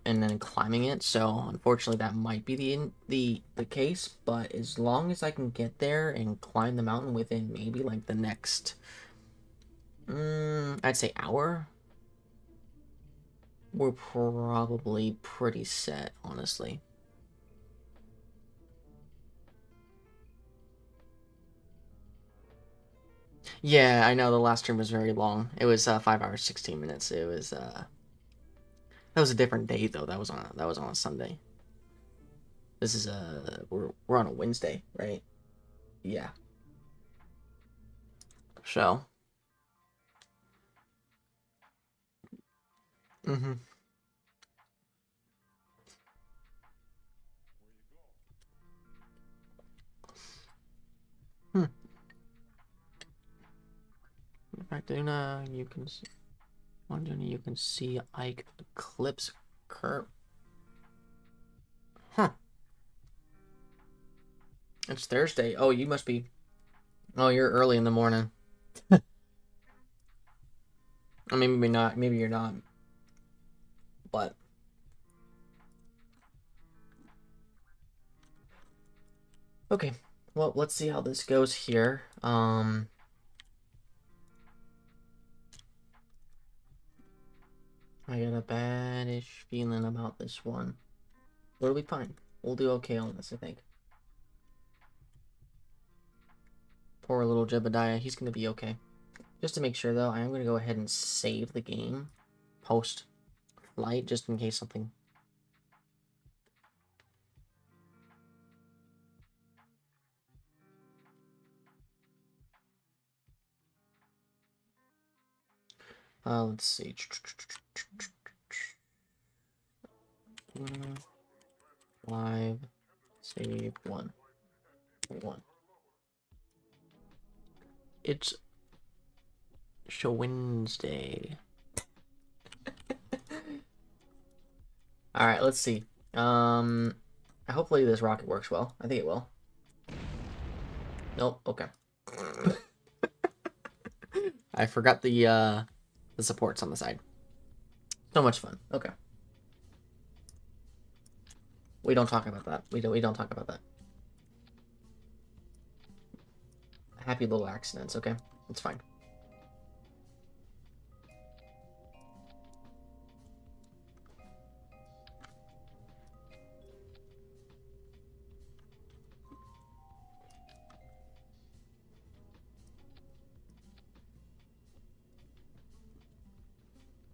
and then climbing it. So unfortunately that might be the case, but as long as I can get there and climb the mountain within maybe like the next I'd say hour, we're probably pretty set, honestly. Yeah, I know the last stream was very long. It was 5 hours 16 minutes. It was that was a different day though. That was on a Sunday. This is we're on a Wednesday, right? Yeah. So. Mm-hmm. Hmm. In fact, Duna, you can see, on Duna you can see Ike Eclipse Curve. Huh. It's Thursday. Oh, you must be. Oh, you're early in the morning. I mean, maybe not. Maybe you're not. But okay. Well, let's see how this goes here. I got a bad-ish feeling about this one. We'll be fine. We'll do okay on this, I think. Poor little Jebediah. He's gonna be okay. Just to make sure, though, I am gonna go ahead and save the game post-flight, just in case something. Let's see. Live, save one. It's Wednesday. All right, let's see. Hopefully this rocket works well. I think it will. Nope. Okay. I forgot the supports on the side. So much fun. Okay. We don't talk about that. We don't talk about that. Happy little accidents, okay? It's fine.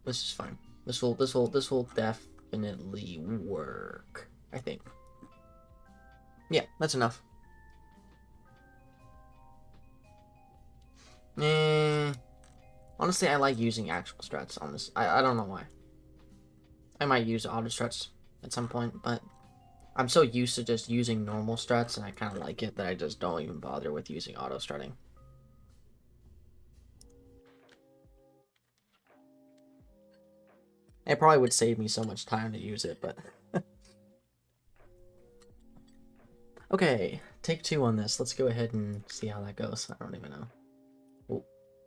This is fine. This will definitely work, I think. Yeah, that's enough. Honestly, I like using actual struts on this. I don't know why. I might use auto struts at some point, but I'm so used to just using normal struts, and I kind of like it that I just don't even bother with using auto strutting. It probably would save me so much time to use it, but... Okay, take 2 on this. Let's go ahead and see how that goes. I don't even know.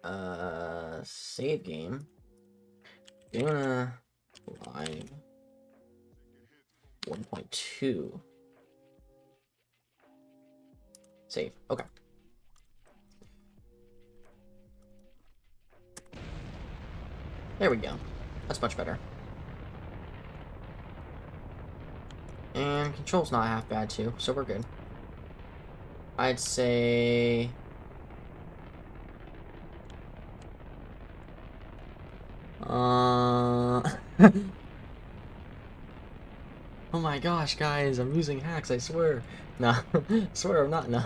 Oh, save game. Duna Live 1.2. Save. Okay. There we go. That's much better. And control's not half bad too, so we're good. I'd say... Oh my gosh, guys, I'm using hacks, I swear. No, swear I'm not, no.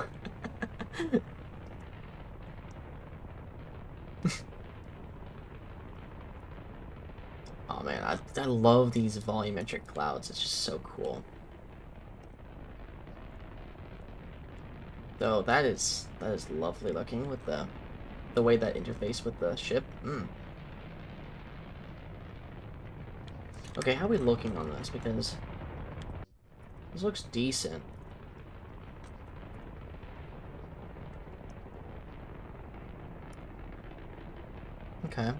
Oh man, I love these volumetric clouds, it's just so cool. Though that is lovely looking with the way that interface with the ship. Okay, how are we looking on this? Because this looks decent. Okay.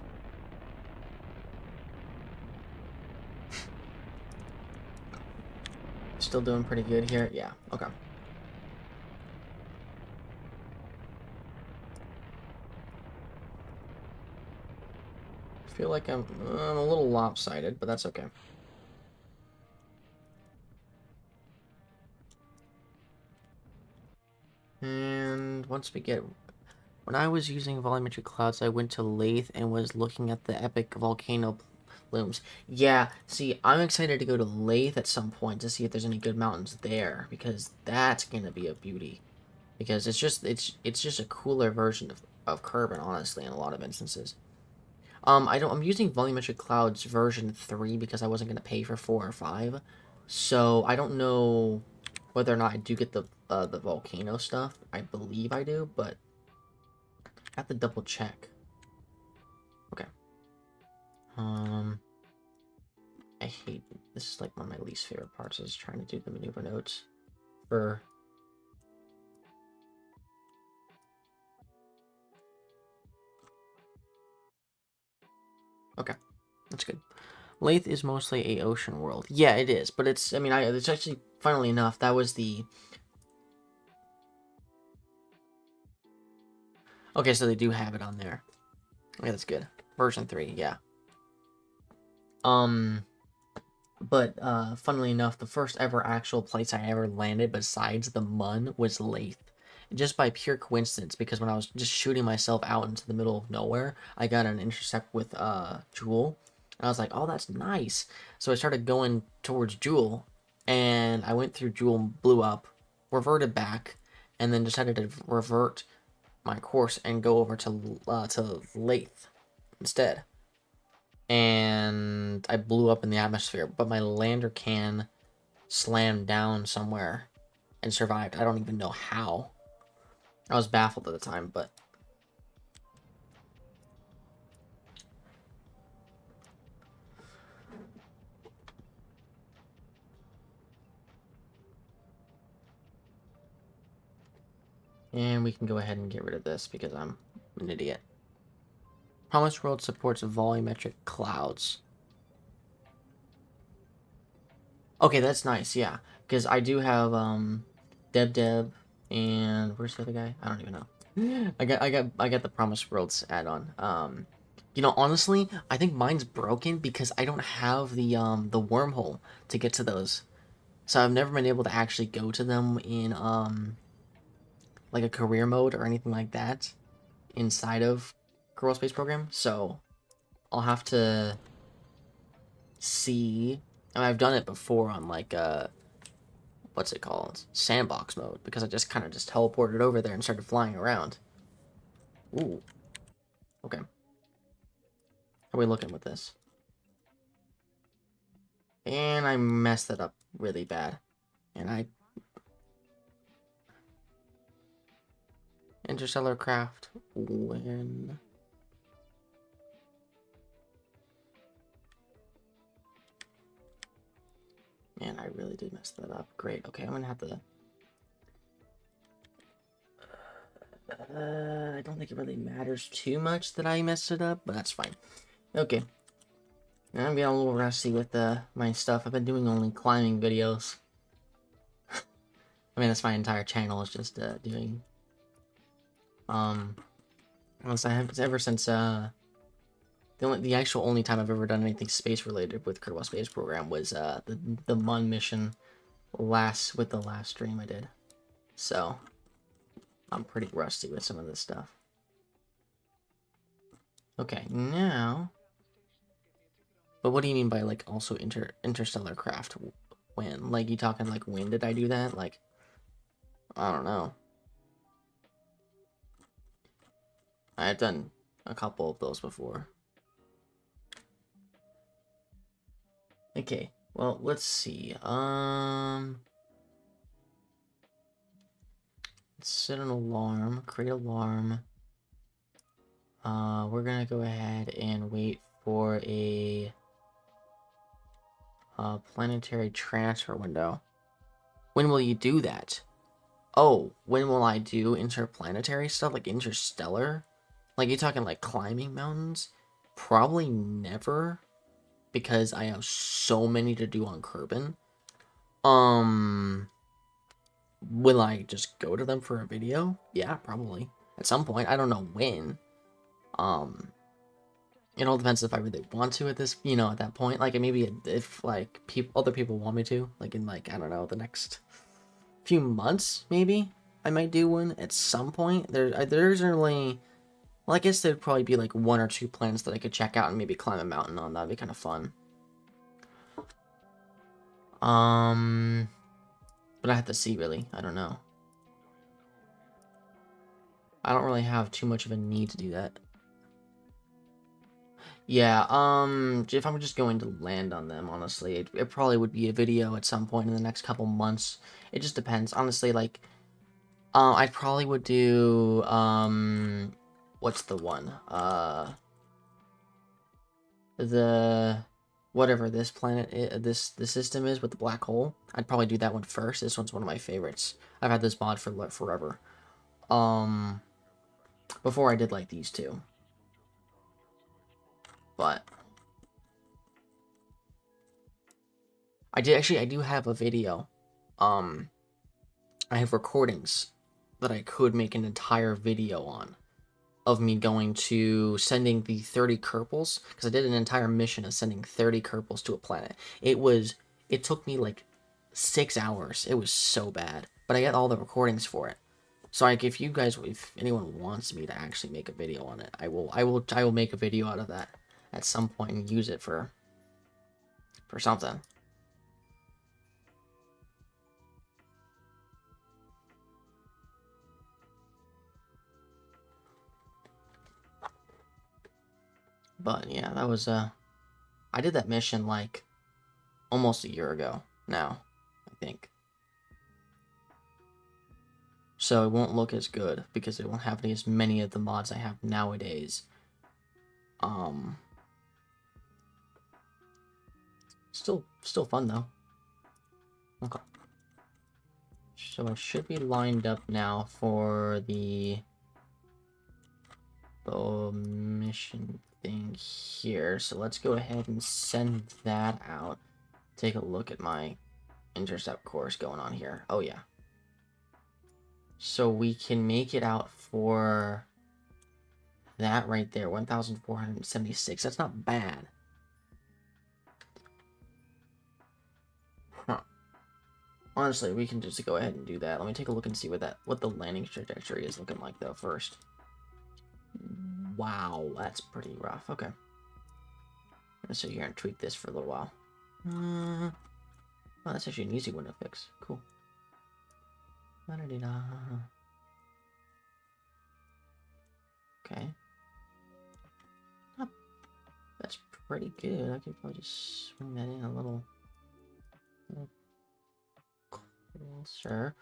Still doing pretty good here? Yeah, okay. I feel like I'm a little lopsided, but that's okay. And once we get... When I was using volumetric clouds, I went to Lathe and was looking at the epic volcano plumes. Yeah, see, I'm excited to go to Lathe at some point to see if there's any good mountains there, because that's gonna be a beauty. Because it's just a cooler version of Kerbin, honestly, in a lot of instances. I'm using volumetric clouds version 3 because I wasn't gonna pay for 4 or 5, so I don't know whether or not I do get the volcano stuff. I believe I do, but I have to double check. Okay. I hate this. Is like one of my least favorite parts, is trying to do the maneuver notes for... Okay, that's good. Lathe is mostly a ocean world. Yeah, it is, but it's, I mean, it's actually, funnily enough, that was the... Okay, so they do have it on there. Okay, that's good. Version 3, yeah. But, funnily enough, the first ever actual place I ever landed besides the Mun was Lathe. Just by pure coincidence, because when I was just shooting myself out into the middle of nowhere, I got an intercept with, Jewel. And I was like, oh, that's nice. So I started going towards Jewel, and I went through Jewel, blew up, reverted back, and then decided to revert my course and go over to Lathe instead. And I blew up in the atmosphere, but my lander can slammed down somewhere and survived. I don't even know how. I was baffled at the time, but... And we can go ahead and get rid of this because I'm an idiot. Promise World supports volumetric clouds. Okay, that's nice, yeah. Because I do have, Deb, and where's the other guy? I don't even know. I got the Promise Worlds add-on. You know, honestly, I think mine's broken because I don't have the wormhole to get to those. So I've never been able to actually go to them in, like a career mode or anything like that inside of Kerbal Space Program. So I'll have to see. I mean, I've done it before on like what's it called? Sandbox mode, because I just kind of just teleported over there and started flying around. Ooh. Okay. How are we looking with this? And I messed it up really bad. And I... Interstellar craft when... Man, I really did mess that up. Great. Okay, I'm gonna have to... I don't think it really matters too much that I messed it up, but that's fine. Okay. Now I'm getting a little rusty with my stuff. I've been doing only climbing videos. I mean, that's my entire channel is just doing... Once I have, ever since The actual only time I've ever done anything space related with Kerbal Space Program was the Mun mission with the last stream I did. So I'm pretty rusty with some of this stuff. Okay, now. But what do you mean by like also interstellar craft? When? Like you talking like when did I do that? Like I don't know. I've done a couple of those before. Okay, well, let's see. Let's set an alarm, create alarm. We're gonna go ahead and wait for a planetary transfer window. When will you do that? Oh, when will I do interplanetary stuff, like interstellar? Like, you talking like climbing mountains? Probably never, because I have so many to do on Kerbin. Will I just go to them for a video? Yeah, probably. At some point. I don't know when. It all depends if I really want to at this, at that point. Like, maybe if, like, other people want me to. Like, in, like, I don't know, the next few months, maybe? I might do one at some point. There's only... Well, I guess there'd probably be, like, 1 or 2 planets that I could check out and maybe climb a mountain on. That'd be kind of fun. But I have to see, really. I don't know. I don't really have too much of a need to do that. Yeah, if I'm just going to land on them, honestly, it probably would be a video at some point in the next couple months. It just depends. Honestly, like, I probably would do, what's the one? Whatever this planet is, this system is with the black hole. I'd probably do that one first. This one's one of my favorites. I've had this mod for forever. Before I did, like, these two. But I do have a video. I have recordings that I could make an entire video on of me sending the 30 Kerpals, because I did an entire mission of sending 30 Kerpals to a planet. It took me like 6 hours. It was so bad, but I got all the recordings for it. So like, if anyone wants me to actually make a video on it, I will make a video out of that at some point and use it for something. But yeah, that was I did that mission like almost a year ago now, I think. So it won't look as good because it won't have as many of the mods I have nowadays. Still fun though. Okay. So I should be lined up now for the mission thing here. So let's go ahead and send that out. Take a look at my intercept course going on here. Oh yeah. So we can make it out for that right there, 1,476. That's not bad. Huh. Honestly, we can just go ahead and do that. Let me take a look and see what the landing trajectory is looking like, though, first. Wow, that's pretty rough. Okay. I'm gonna sit here and tweak this for a little while. Oh, that's actually an easy one to fix. Cool. Okay. Oh, that's pretty good. I could probably just swing that in a little closer.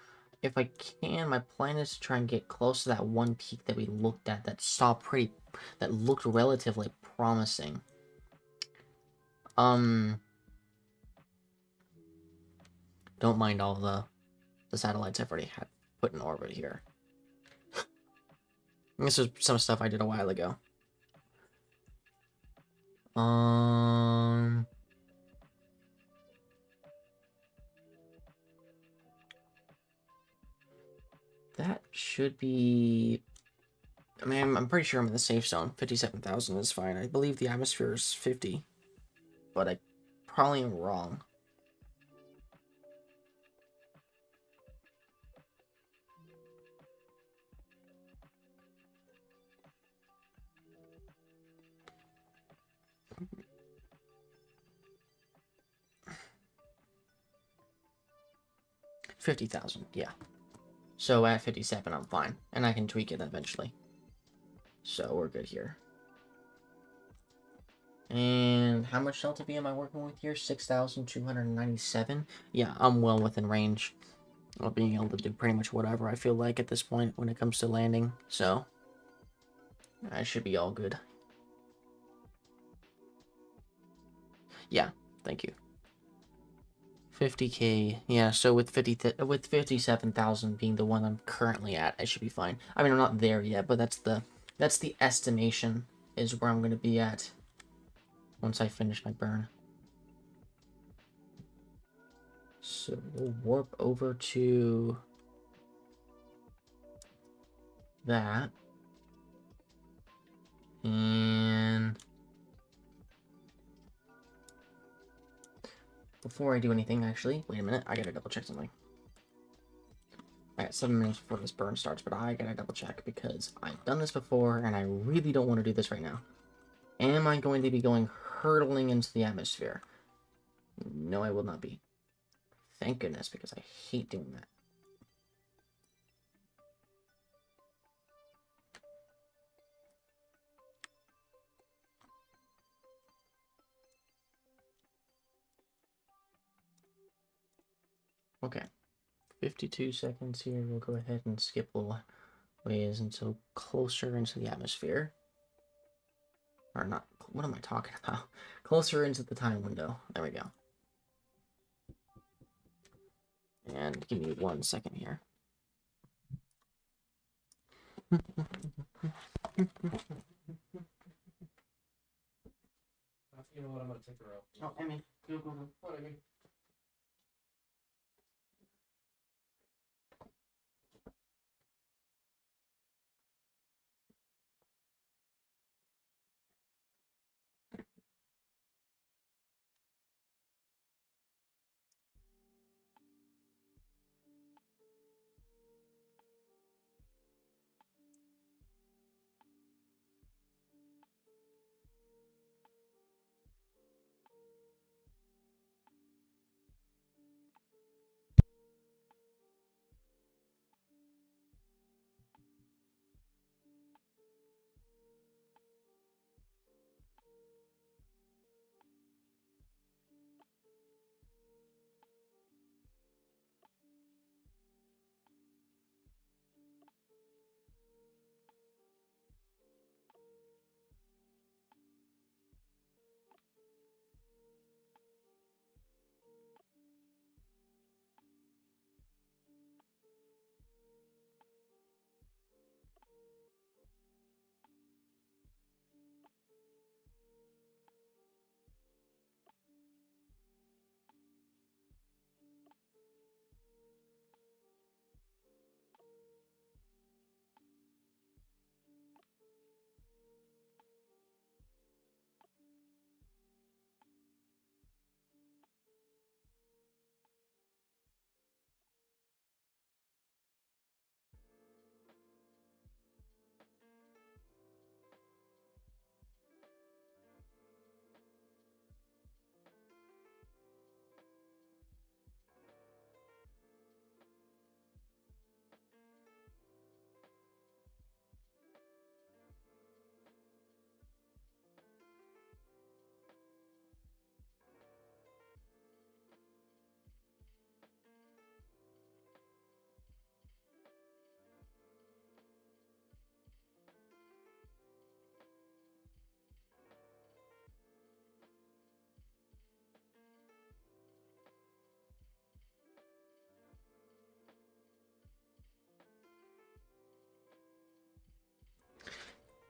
If I can, my plan is to try and get close to that one peak that we looked at that looked relatively promising. Don't mind all the satellites I've already had put in orbit here. This is some stuff I did a while ago. That should be I mean, I'm pretty sure I'm in the safe zone. 57,000 is fine. I believe the atmosphere is 50, but I probably am wrong. $50,000, yeah. So at 57, I'm fine, and I can tweak it eventually. So we're good here. And how much LTV am I working with here? 6,297. Yeah, I'm well within range of being able to do pretty much whatever I feel like at this point when it comes to landing. So I should be all good. Yeah, thank you. 50K. Yeah, so with 57,000 being the one I'm currently at, I should be fine. I mean, I'm not there yet, but that's the estimation is where I'm going to be at once I finish my burn. So we'll warp over to that. And before I do anything, actually, wait a minute, I gotta double check something. I got 7 minutes before this burn starts, but I gotta double check because I've done this before and I really don't want to do this right now. Am I going to be going hurtling into the atmosphere? No, I will not be. Thank goodness, because I hate doing that. Okay. 52 seconds here. We'll go ahead and skip a little ways until closer into the atmosphere. Or not, what am I talking about? Closer into the time window. There we go. And give me 1 second here. You know what? I'm gonna take her out. Oh, Emmy, go. What are you?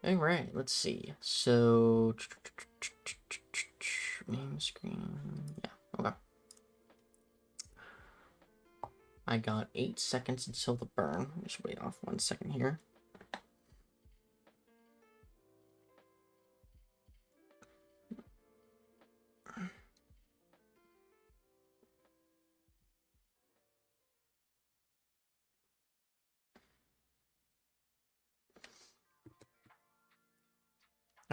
Alright, let's see. So, main screen. Yeah, okay. I got 8 seconds until the burn. Just wait off 1 second here.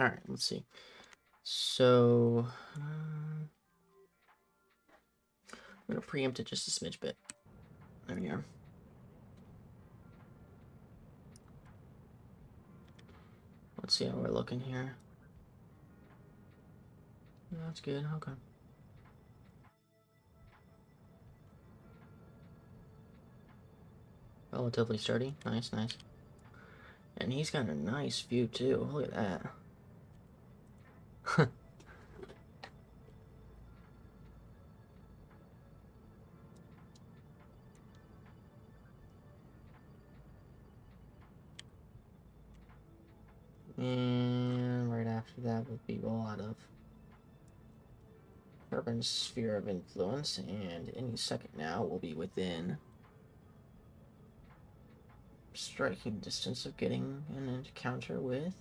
Alright, let's see. So, I'm going to preempt it just a smidge bit. There we are. Let's see how we're looking here. That's good, okay. Relatively sturdy. Nice, nice. And he's got a nice view, too. Look at that. And right after that would be roll out of Urban Sphere of Influence, and any second now will be within striking distance of getting an encounter with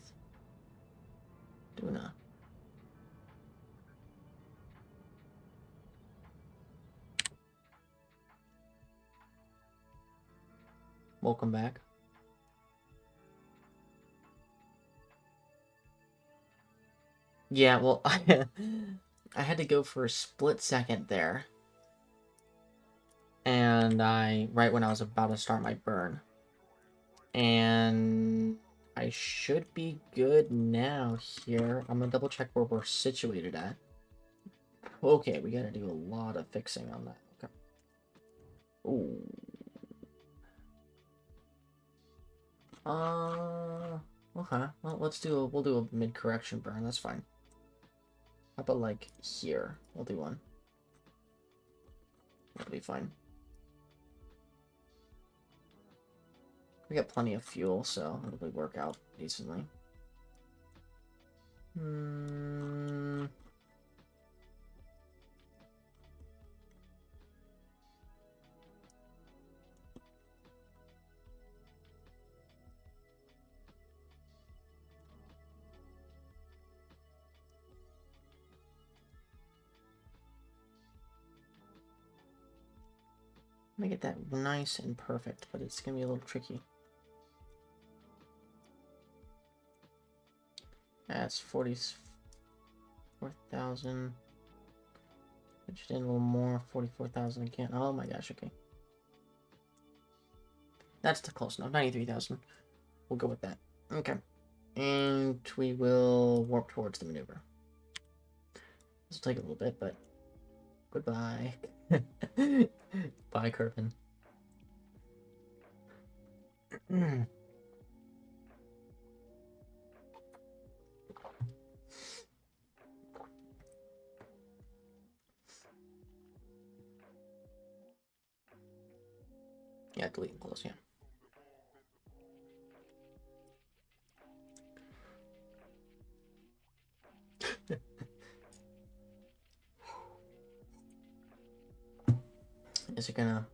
Duna. Welcome back. Yeah, well, I had to go for a split second there. And right when I was about to start my burn. And I should be good now here. I'm gonna double check where we're situated at. Okay, we gotta do a lot of fixing on that. Okay. Ooh. Okay. Well, we'll do a mid-correction burn. That's fine. How about, like, here? We'll do one. That'll be fine. We got plenty of fuel, so it'll work out decently. Let me get that nice and perfect, but it's gonna be a little tricky. That's 44,000. Pitch it in a little more. 44,000 again. Oh my gosh, okay. That's close enough. 93,000. We'll go with that. Okay. And we will warp towards the maneuver. This will take a little bit, but goodbye. Bye, Kerbin. Yeah, delete and close, yeah. Is it gonna...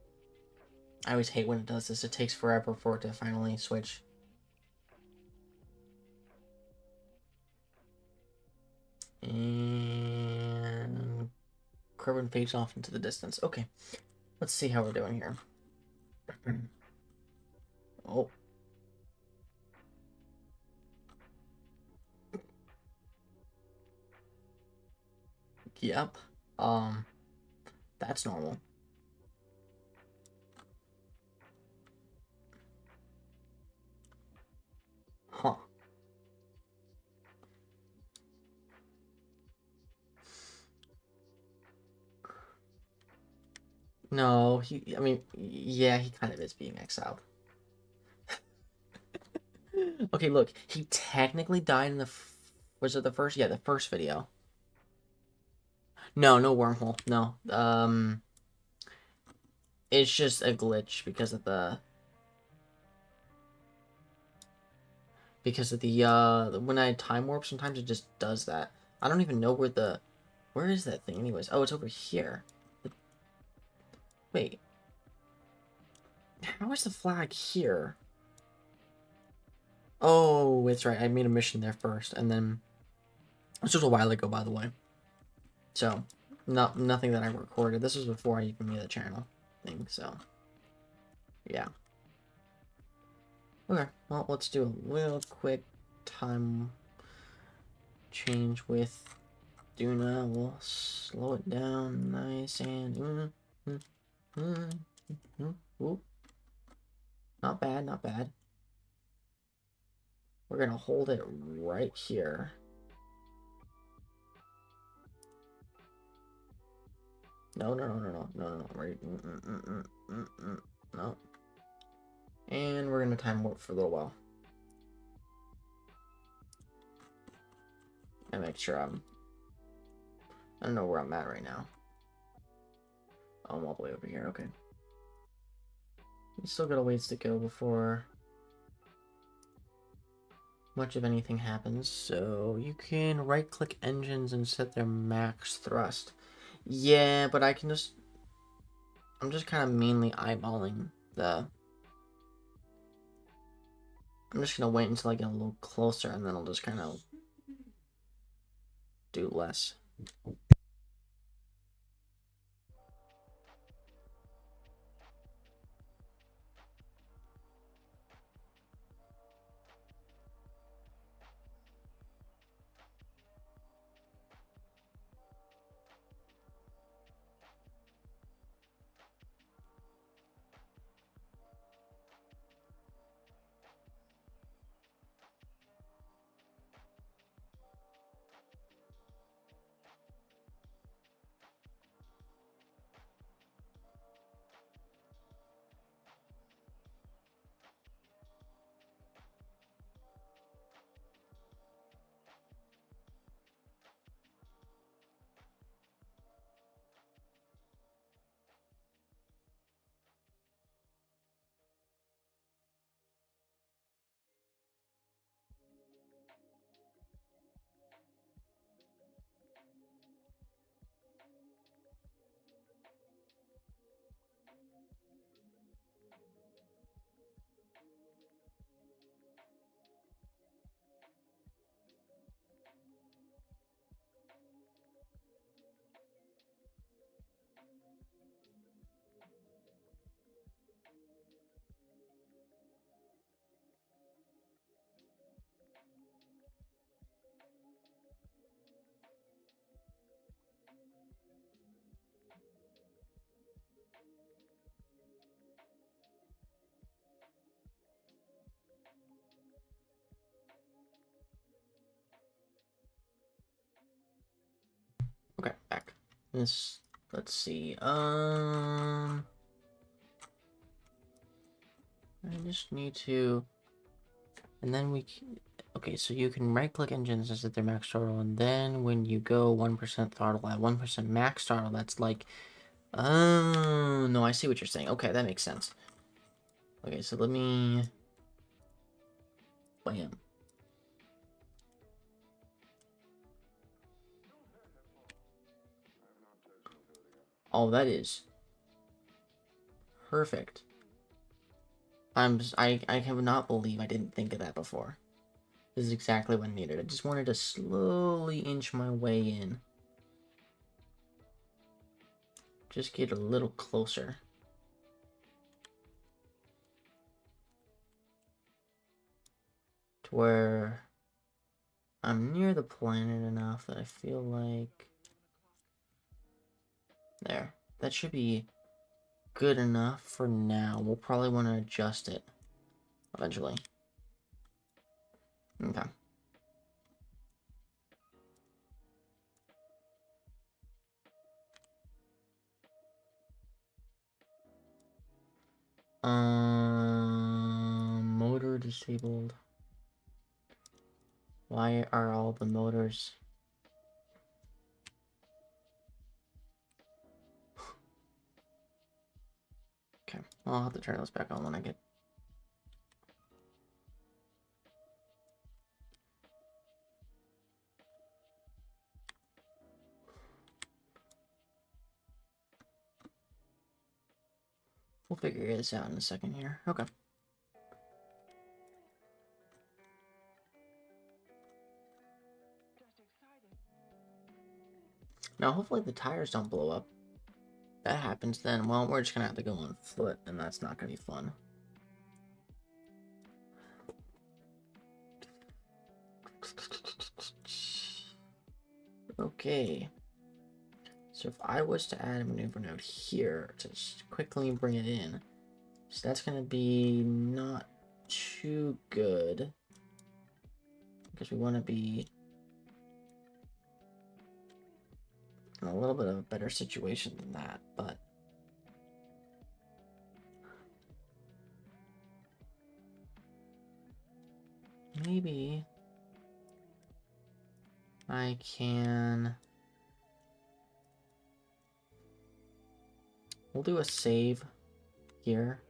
I always hate when it does this. It takes forever for it to finally switch. And... Kerbin fades off into the distance. Okay. Let's see how we're doing here. Oh. Yep. That's normal. Huh. No, I mean, yeah, he kind of is being exiled. Okay, look, he technically died in was it the first? Yeah, the first video. No, no wormhole. No. It's just a glitch because of the when I time warp, sometimes it just does that. I don't even know where is that thing anyways? Oh, it's over here. Wait. How is the flag here? Oh, it's right. I made a mission there first, and then this was a while ago, by the way. So, nothing that I recorded. This was before I even made the channel thing. So, yeah. Okay. Well, let's do a real quick time change with Duna. We'll slow it down nice and ooh. Not bad, not bad. We're gonna hold it right here. No, right. No. And we're gonna time warp for a little while. And make sure I don't know where I'm at right now. Oh, I'm all the way over here, okay. We still got a ways to go before much of anything happens, so you can right-click engines and set their max thrust. Yeah, but I'm just kind of mainly eyeballing the... I'm just gonna wait until I get a little closer, and then I'll just kind of do less. Okay, back. Let's see. I just need to, and then okay, so you can right-click engines and set their max throttle, and then when you go 1% throttle at 1% max throttle, that's like, oh, no, I see what you're saying. Okay, that makes sense. Okay, so let me, bam. Oh, that is perfect. I cannot believe I didn't think of that before. This is exactly what I needed. I just wanted to slowly inch my way in. Just get a little closer. To where I'm near the planet enough that I feel like... There. That should be good enough for now. We'll probably want to adjust it eventually. Okay. Motor disabled. Why are all the motors... Okay, I'll have to turn those back on when I get... We'll figure this out in a second here. Okay. Now, hopefully the tires don't blow up. If that happens, then, well, we're just gonna have to go on foot, and that's not gonna be fun. Okay. So if I was to add a maneuver node here to quickly bring it in, so that's going to be not too good, because we want to be in a little bit of a better situation than that, but maybe I can... We'll do a save here.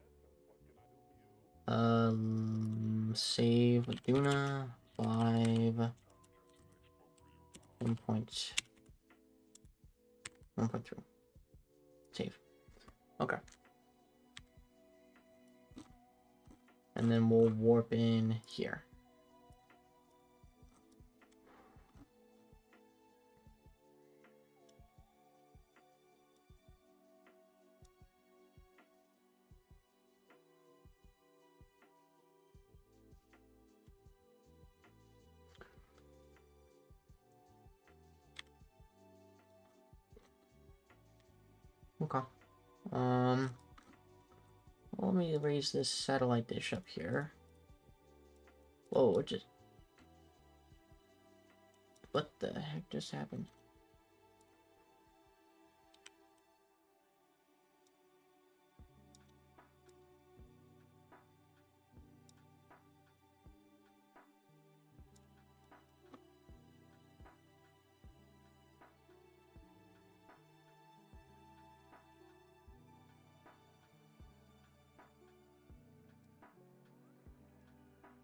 Save Laguna 5 1.3. Save. Okay. And then we'll warp in here. Okay. Let me raise this satellite dish up here. Whoa, what the heck just happened?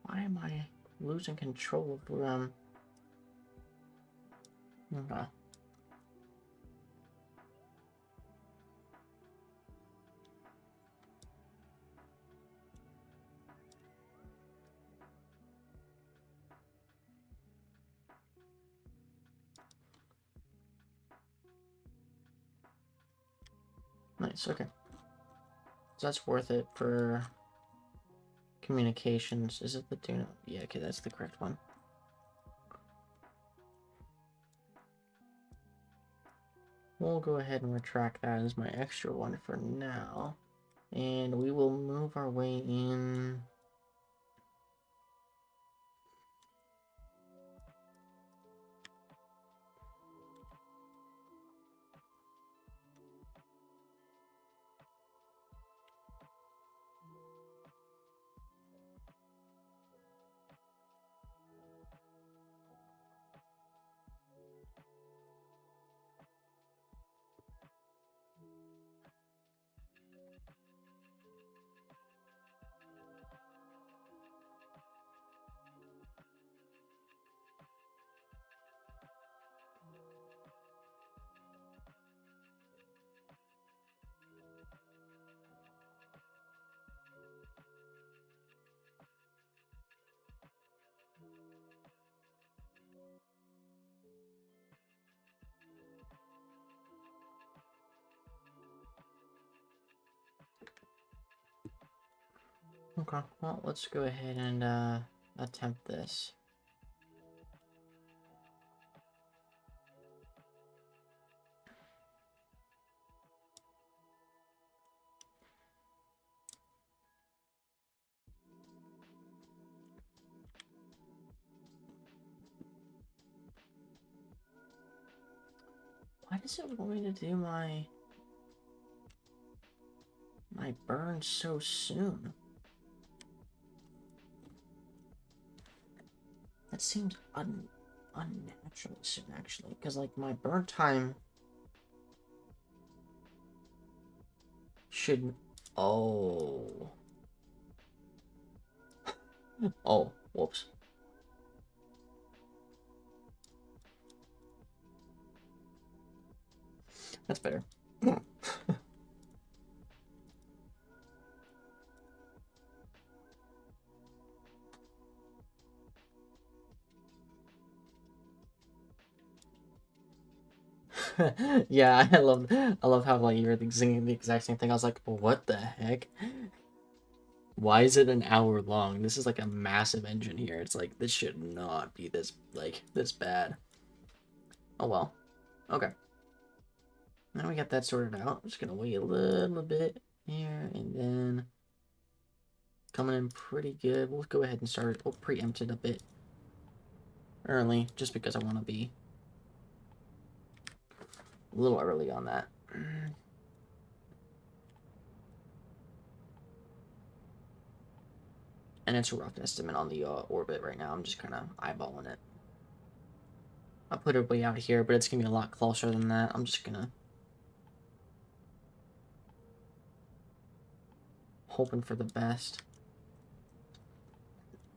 Why am I losing control of Okay. Nice, okay. So that's worth it for communications. Is it the tune? Yeah, okay, that's the correct one. We'll go ahead and retract that as my extra one for now. And we will move our way in. Okay, well, let's go ahead and attempt this. Why does it want me to do my burn so soon? That seems unnaturally soon, actually, because like my burn time should... Oh. Oh, whoops. That's better. Yeah, I love how like you're singing the exact same thing. I was like, what the heck? Why is it an hour long? This is like a massive engine here. It's like this should not be this bad. Oh well. Okay. Now we got that sorted out. I'm just gonna wait a little bit here, and then coming in pretty good. We'll go ahead and start it. We'll preempt it a bit early, just because I want to be a little early on that. And it's a rough estimate on the orbit right now. I'm just kind of eyeballing it. I'll put it way out here, but it's going to be a lot closer than that. I'm just going to... hoping for the best.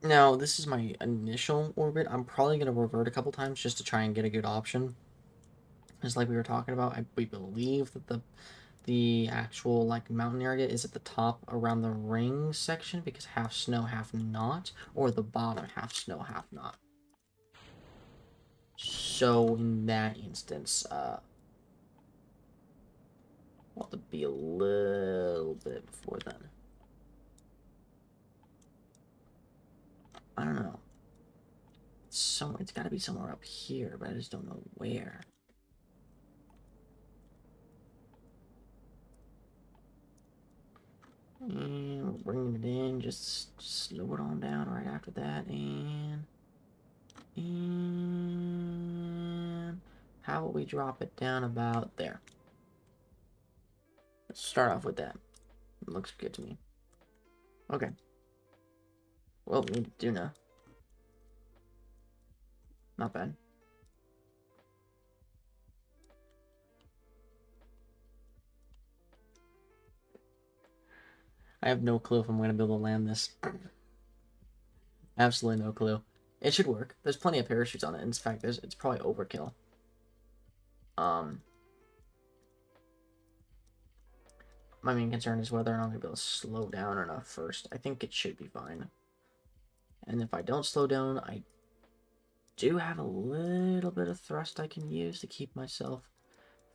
Now, this is my initial orbit. I'm probably going to revert a couple times just to try and get a good option. Just like we were talking about, we believe that the actual like mountain area is at the top around the ring section because half snow, half not, or the bottom half snow, half not. So in that instance, we'll have to be a little bit before then. I don't know. It's got to be somewhere up here, but I just don't know where. And we're bringing it in, just slow it on down right after that, and how about we drop it down about there? Let's start off with that. It looks good to me. Okay. Well, we need to do now. Not bad. I have no clue if I'm going to be able to land this. Absolutely no clue. It should work. There's plenty of parachutes on it. In fact, it's probably overkill. My main concern is whether or not I'm going to be able to slow down enough first. I think it should be fine. And if I don't slow down, I do have a little bit of thrust I can use to keep myself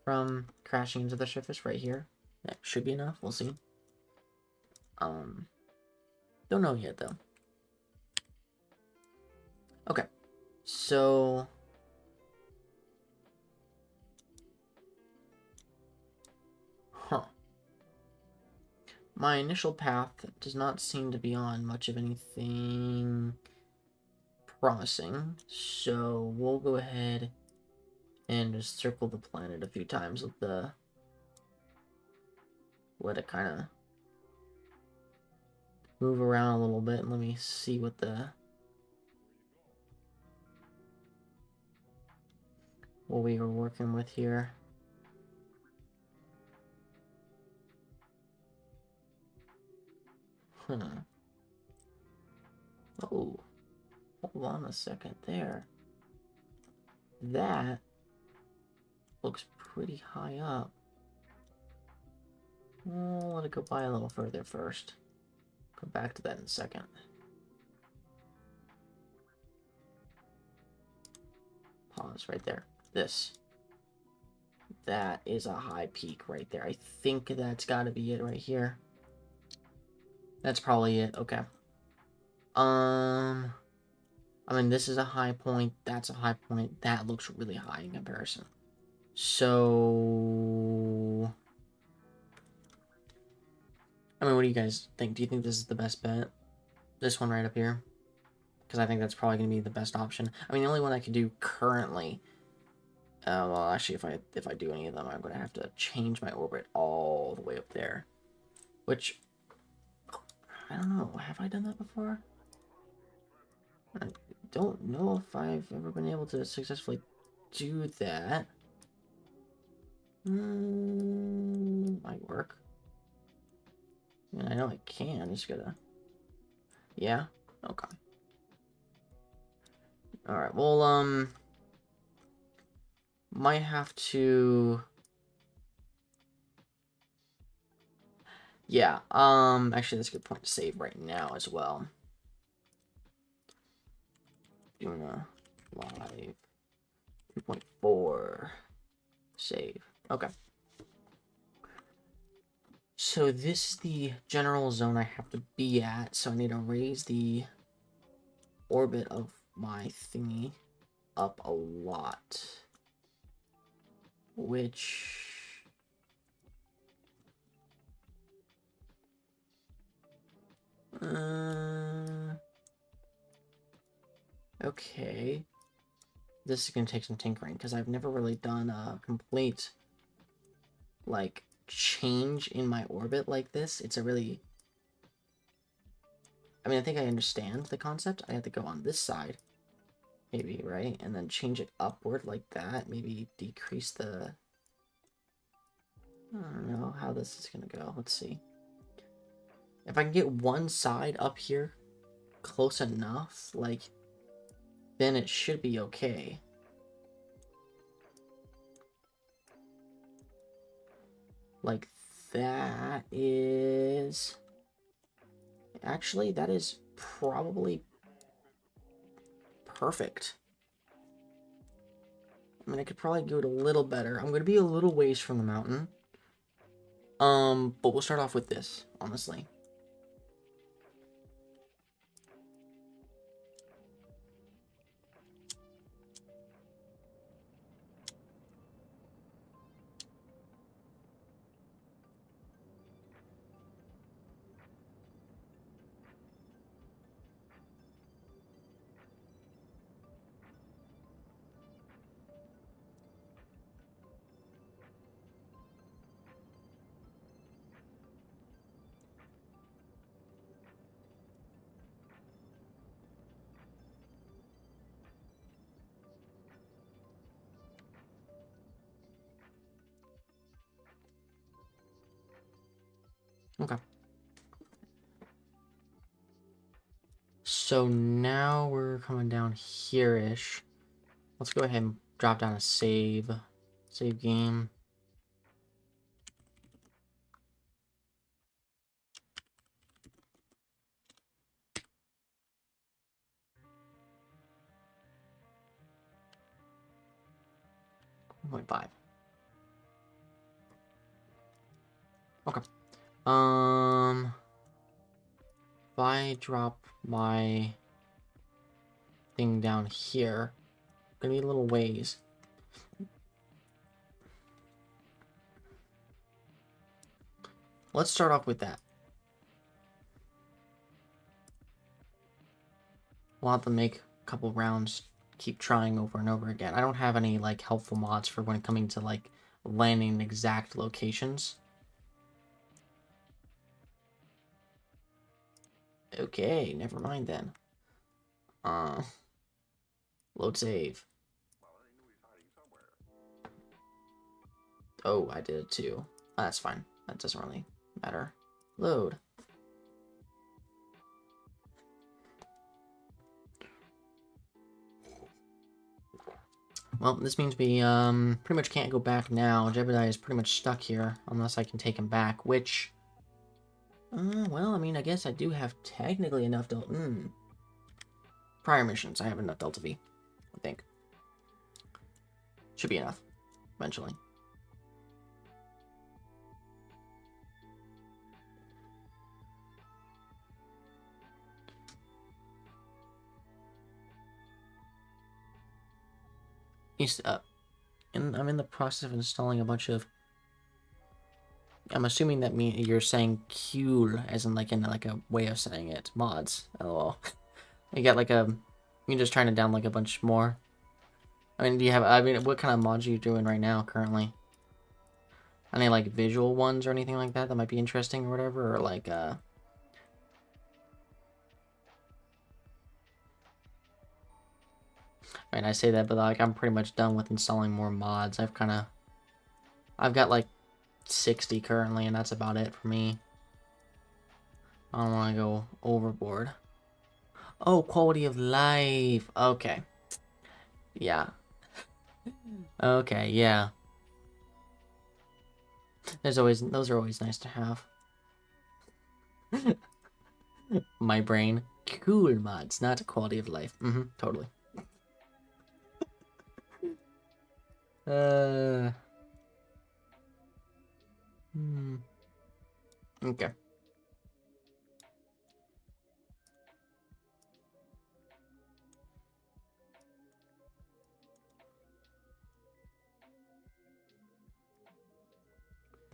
from crashing into the surface right here. That should be enough. We'll see. Don't know yet, though. Okay. So... my initial path does not seem to be on much of anything promising, so we'll go ahead and just circle the planet a few times with the... let it kind of move around a little bit, and let me see what we are working with here. Oh, hold on a second there. That looks pretty high up. We'll let it go by a little further first. Come back to that in a second. Pause right there. This. That is a high peak right there. I think that's got to be it right here. That's probably it. Okay. I mean, this is a high point. That's a high point. That looks really high in comparison. So... I mean, what do you guys think? Do you think this is the best bet? This one right up here? Because I think that's probably going to be the best option. I mean, the only one I can do currently... well, actually, if I do any of them, I'm going to have to change my orbit all the way up there. Which... I don't know. Have I done that before? I don't know if I've ever been able to successfully do that. Might work. I mean, I know I can. Just gotta... yeah? Okay. Alright, well, might have to... yeah, actually, that's a good point to save right now as well. Doing a live 2.4 save. Okay. So this is the general zone I have to be at, so I need to raise the orbit of my thingy up a lot. which... Okay. This is going to take some tinkering, because I've never really done a complete, like, change in my orbit like this. It's a really... I mean, I think I understand the concept. I have to go on this side, maybe, right? And then change it upward like that. Maybe decrease the... I don't know how this is going to go. Let's see. If I can get one side up here close enough, like, then it should be okay. Like, that is... Actually, that is probably perfect. I mean, I could probably do it a little better. I'm going to be a little ways from the mountain. But we'll start off with this, honestly. Okay. So now we're coming down here-ish. Let's go ahead and drop down a save. Save game. .5. Okay. If I drop my thing down here, gonna be a little ways. Let's start off with that. We'll have to make a couple rounds, keep trying over and over again. I don't have any like helpful mods for when coming to like landing exact locations. Okay, never mind then. Load save. Oh, I did it too. That's fine. That doesn't really matter. Load. Well, this means we pretty much can't go back now. Jebediah is pretty much stuck here unless I can take him back, which... well, I mean, I guess I do have technically enough Delta... Prior missions, I have enough Delta V, I think. Should be enough, eventually. And I'm in the process of installing a bunch of... I'm assuming that you're saying cool, as in like a way of saying it. Mods. LOL. You got like a... You're just trying to download like a bunch more. I mean, do you have... I mean, what kind of mods are you doing right now, currently? Any like visual ones or anything like that that might be interesting or whatever? Or like, I mean, I say that, but like, I'm pretty much done with installing more mods. I've got like 60 currently, and that's about it for me. I don't want to go overboard. Oh, quality of life. Okay. Yeah. Okay, yeah. Those are always nice to have. My brain. Cool mods, not quality of life. Totally. Okay.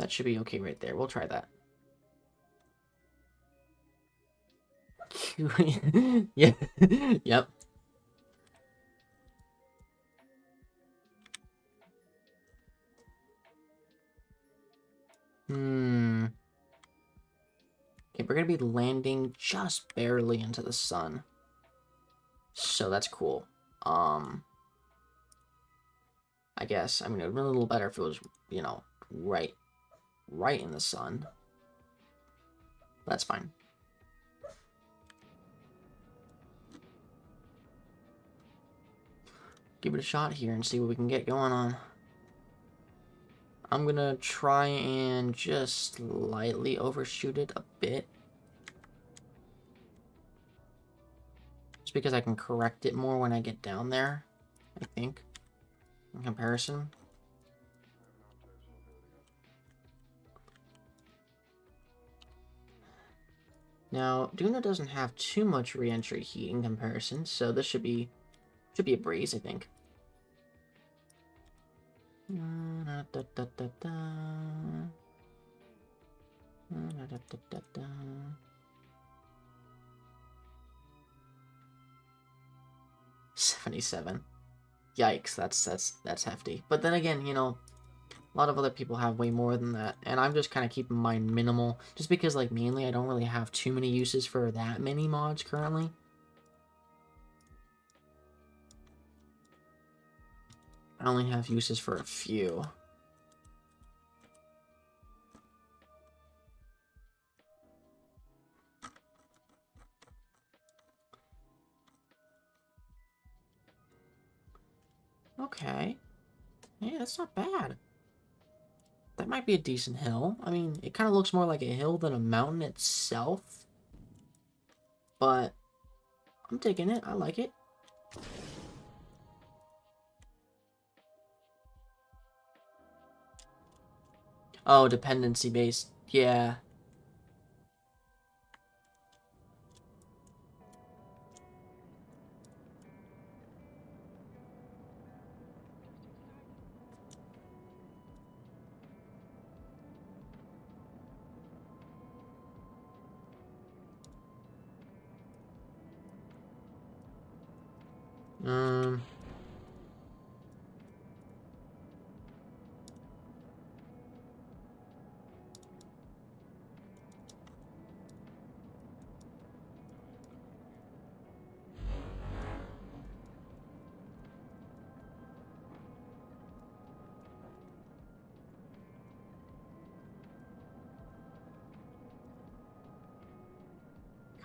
That should be okay right there. We'll try that. Yeah. Yep. Hmm. Okay, we're gonna be landing just barely into the sun. So that's cool. I guess. I mean, it would be a little better if it was, you know, right in the sun. That's fine. Give it a shot here and see what we can get going on. I'm gonna try and just slightly overshoot it a bit. Just because I can correct it more when I get down there, I think, in comparison. Now, Duna doesn't have too much re-entry heat in comparison, so this should be a breeze, I think. Da, 77. Yikes, that's hefty. But then again, you know, a lot of other people have way more than that, and I'm just kind of keeping mine minimal, just because, like, mainly I don't really have too many uses for that many mods currently. I only have uses for a few. Okay. Yeah, that's not bad. That might be a decent hill. I mean, it kind of looks more like a hill than a mountain itself. But I'm taking it. I like it. Oh, dependency based. Yeah. Um...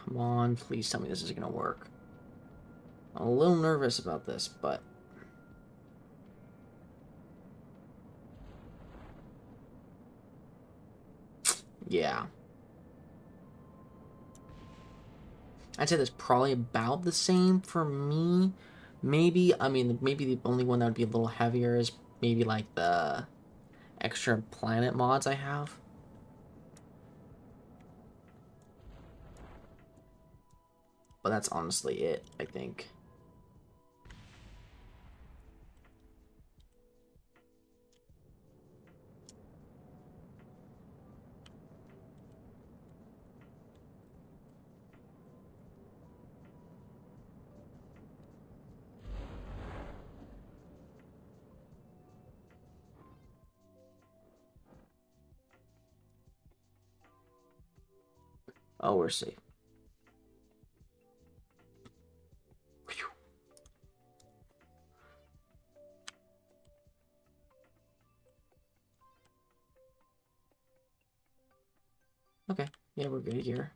Come on, please tell me this is gonna work. I'm a little nervous about this, but... yeah. I'd say that's probably about the same for me. Maybe, I mean, maybe the only one that would be a little heavier is maybe, like, the extra planet mods I have. But that's honestly it, I think. Oh, we're safe. Whew. Okay, yeah, we're good here.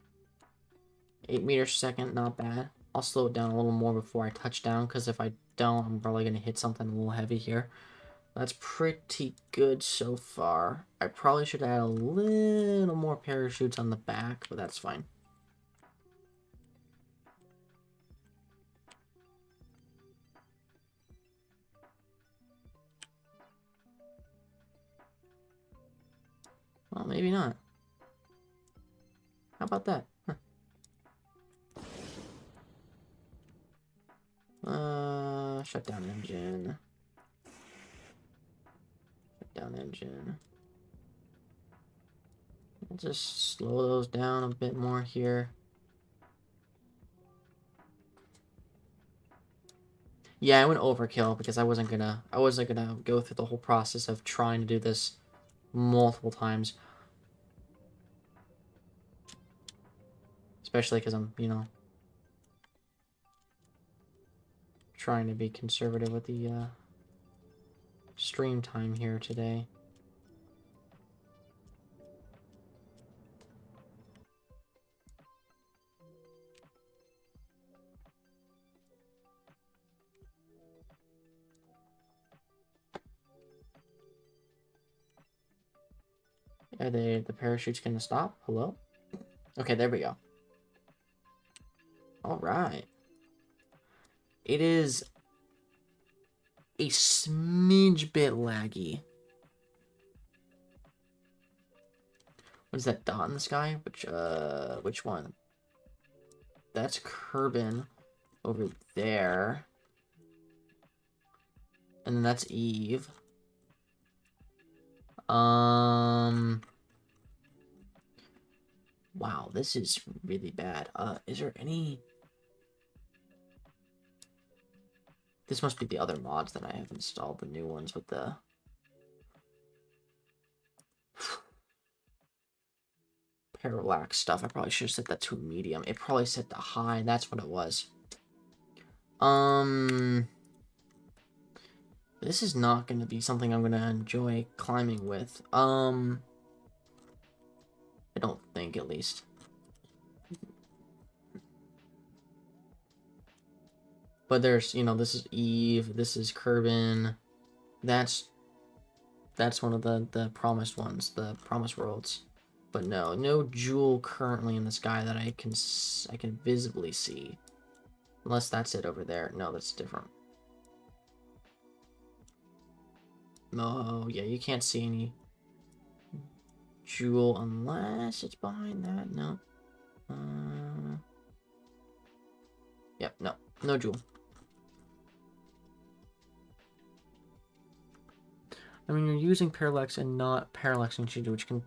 8 meters per second, not bad. I'll slow it down a little more before I touch down, because if I don't, I'm probably going to hit something a little heavy here. That's pretty good so far. I probably should add a little more parachutes on the back, but that's fine. Well, maybe not. How about that? Huh. Shut down engine. Shut down engine. I'll just slow those down a bit more here. Yeah, I went overkill because I wasn't gonna go through the whole process of trying to do this multiple times. Especially because I'm, you know, trying to be conservative with the stream time here today. Are the parachutes gonna stop? Hello? Okay, there we go. All right. It is a smidge bit laggy. What is that dot in the sky? Which one? That's Kerbin over there. And then that's Eve. Wow, this is really bad. Is there any... This must be the other mods that I have installed, the new ones with the... Parallax stuff. I probably should have set that to medium. It probably set to high. That's what it was. This is not going to be something I'm going to enjoy climbing with. I don't think, at least. But there's, you know, this is Eve. This is Kerbin. That's one of the promised ones, the promised worlds. But no jewel currently in the sky that I can visibly see. Unless that's it over there. No, that's different. Oh, yeah, you can't see any jewel unless it's behind that. No. Yep, no jewel. I mean, you're using parallax and not parallaxing Shinju, which can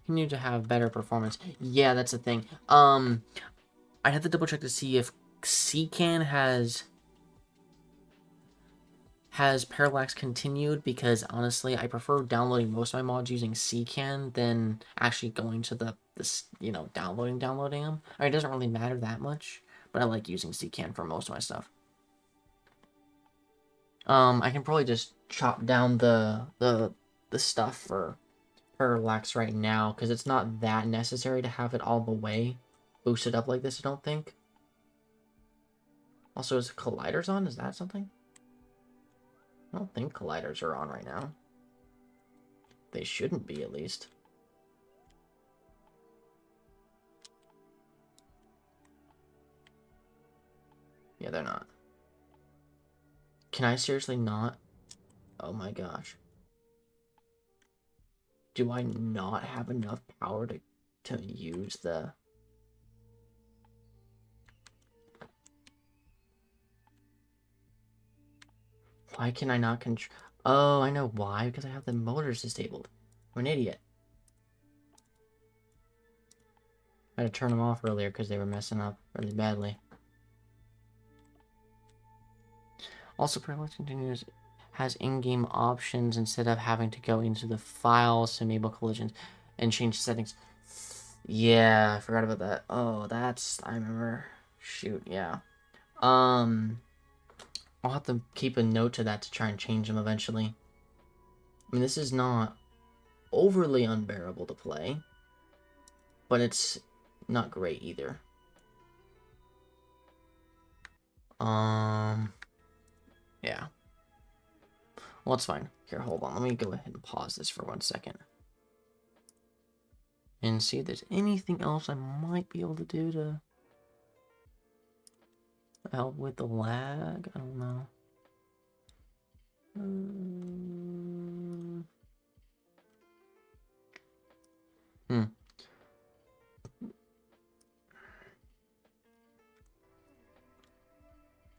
continue to have better performance. Yeah, that's the thing. I'd have to double check to see if CCAN has parallax continued, because honestly, I prefer downloading most of my mods using CCAN than actually going to you know, downloading them. I mean, it doesn't really matter that much, but I like using CCAN for most of my stuff. I can probably just chop down the stuff for parallax right now, because it's not that necessary to have it all the way boosted up like this, I don't think. Also, is colliders on? Is that something? I don't think colliders are on right now. They shouldn't be, at least. Yeah, they're not. Can I seriously not? Oh my gosh. Do I not have enough power to use the... Why can I not control... Oh, I know why. Because I have the motors disabled. I'm an idiot. I had to turn them off earlier because they were messing up really badly. Also, Parallax Continuous has in-game options instead of having to go into the files to enable collisions and change settings. Yeah, I forgot about that. Oh, I remember. Shoot, yeah. I'll have to keep a note to that to try and change them eventually. I mean, this is not overly unbearable to play, but it's not great either. Yeah. Well, it's fine. Here, hold on. Let me go ahead and pause this for 1 second. And see if there's anything else I might be able to do to help with the lag. I don't know.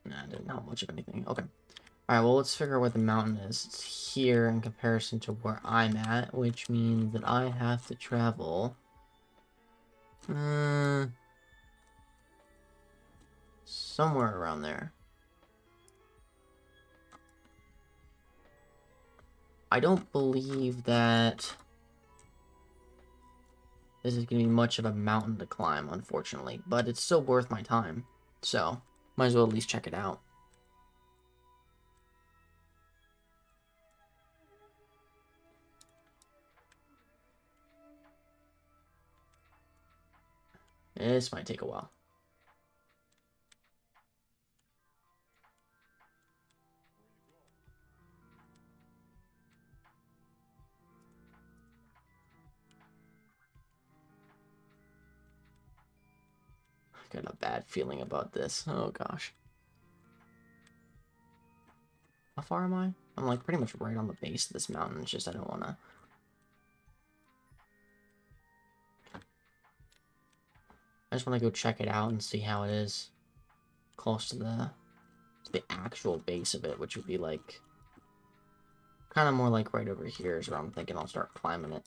Nah, I didn't have much of anything. Okay. Alright, well, let's figure out where the mountain is. It's here in comparison to where I'm at, which means that I have to travel Somewhere around there. I don't believe that this is going to be much of a mountain to climb, unfortunately, but it's still worth my time, so might as well at least check it out. This might take a while. I got a bad feeling about this. Oh gosh. How far am I? I'm like pretty much right on the base of this mountain. It's just I don't want to. I just want to go check it out and see how it is close to the actual base of it, which would be like kind of more like right over here is where I'm thinking I'll start climbing it.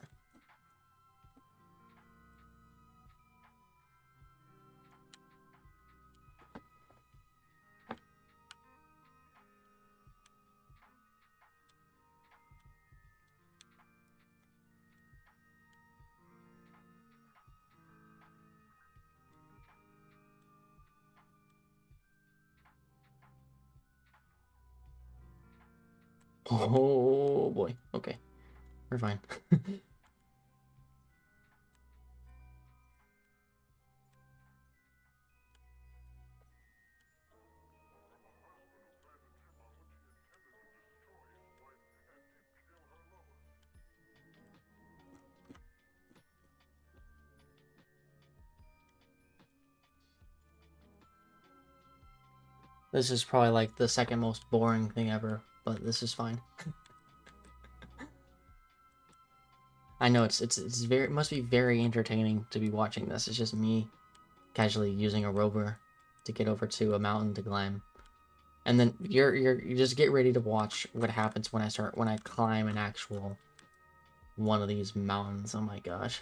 Oh boy. Okay. We're fine. This is probably like the second most boring thing ever, but this is fine. I know it's very it must be very entertaining to be watching this. It's just me casually using a rover to get over to a mountain to climb. And then you just get ready to watch what happens when I climb an actual one of these mountains. Oh my gosh.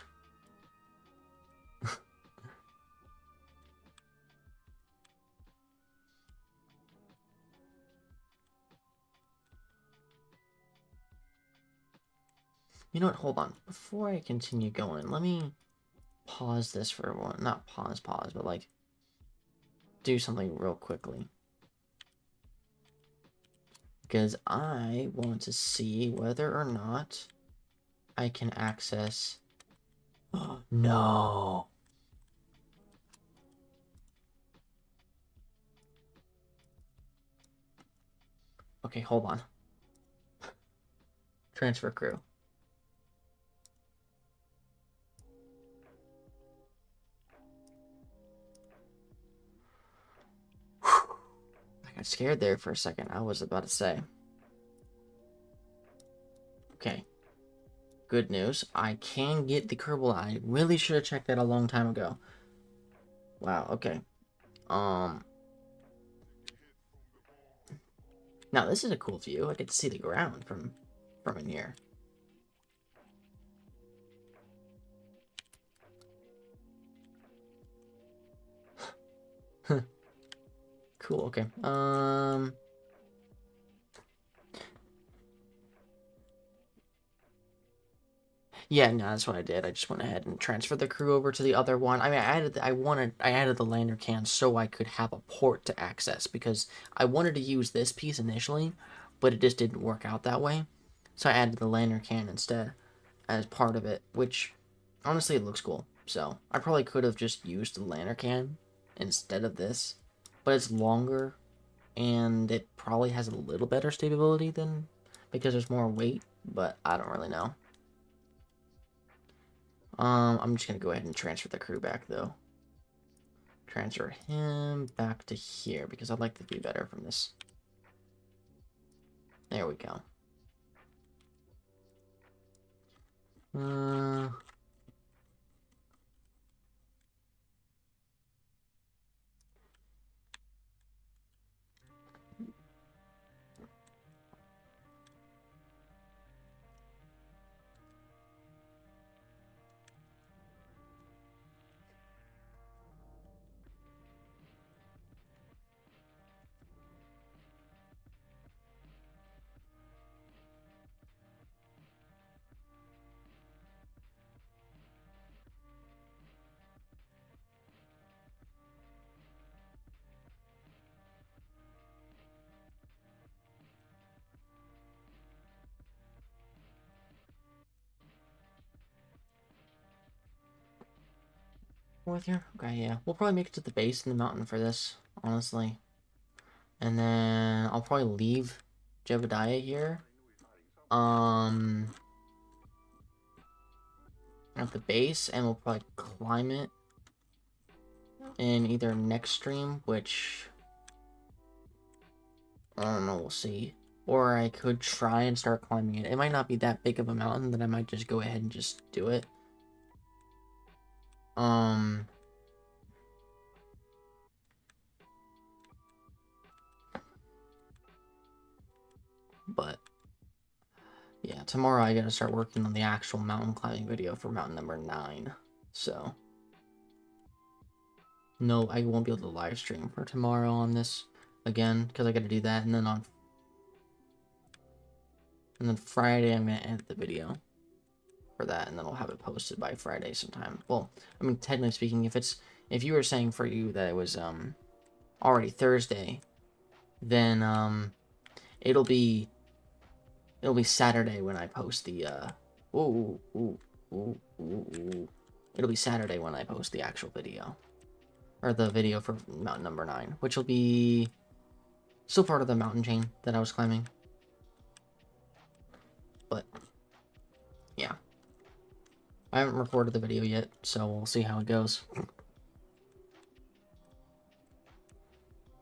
You know what? Hold on. Before I continue going, let me pause this for one. Not pause, but like do something real quickly. Because I want to see whether or not I can access. Oh, no. Okay, hold on. Transfer crew. I got scared there for a second. I was about to say. Okay. Good news. I can get the Kerbal. I really should have checked that a long time ago. Wow, okay. Now this is a cool view. I get to see the ground from in here. Cool, okay. Yeah, no, that's what I did. I just went ahead and transferred the crew over to the other one. I mean, I added the lander can so I could have a port to access because I wanted to use this piece initially, but it just didn't work out that way. So I added the lander can instead as part of it, which honestly it looks cool. So I probably could have just used the lander can instead of this, but it's longer and it probably has a little better stability than because there's more weight, but I don't really know. I'm just gonna go ahead and transfer the crew back though. Transfer him back to here because I'd like the view better from this. There we go. with you? Okay, yeah. We'll probably make it to the base in the mountain for this, honestly. And then I'll probably leave Jebediah here. At the base, and we'll probably climb it in either next stream, which I don't know, we'll see. Or I could try and start climbing it. It might not be that big of a mountain that I might just go ahead and just do it. But yeah, tomorrow I gotta start working on the actual mountain climbing video for mountain number 9. So no, I won't be able to live stream for tomorrow on this again, because I gotta do that, and then Friday I'm gonna edit the video for that, and then I'll have it posted by Friday sometime. Well, I mean, technically speaking, if you were saying for you that it was already Thursday, then it'll be Saturday when I post the it'll be Saturday when I post the actual video, or the video for mountain number 9, which will be still part of the mountain chain that I was climbing. But yeah, I haven't recorded the video yet, so we'll see how it goes.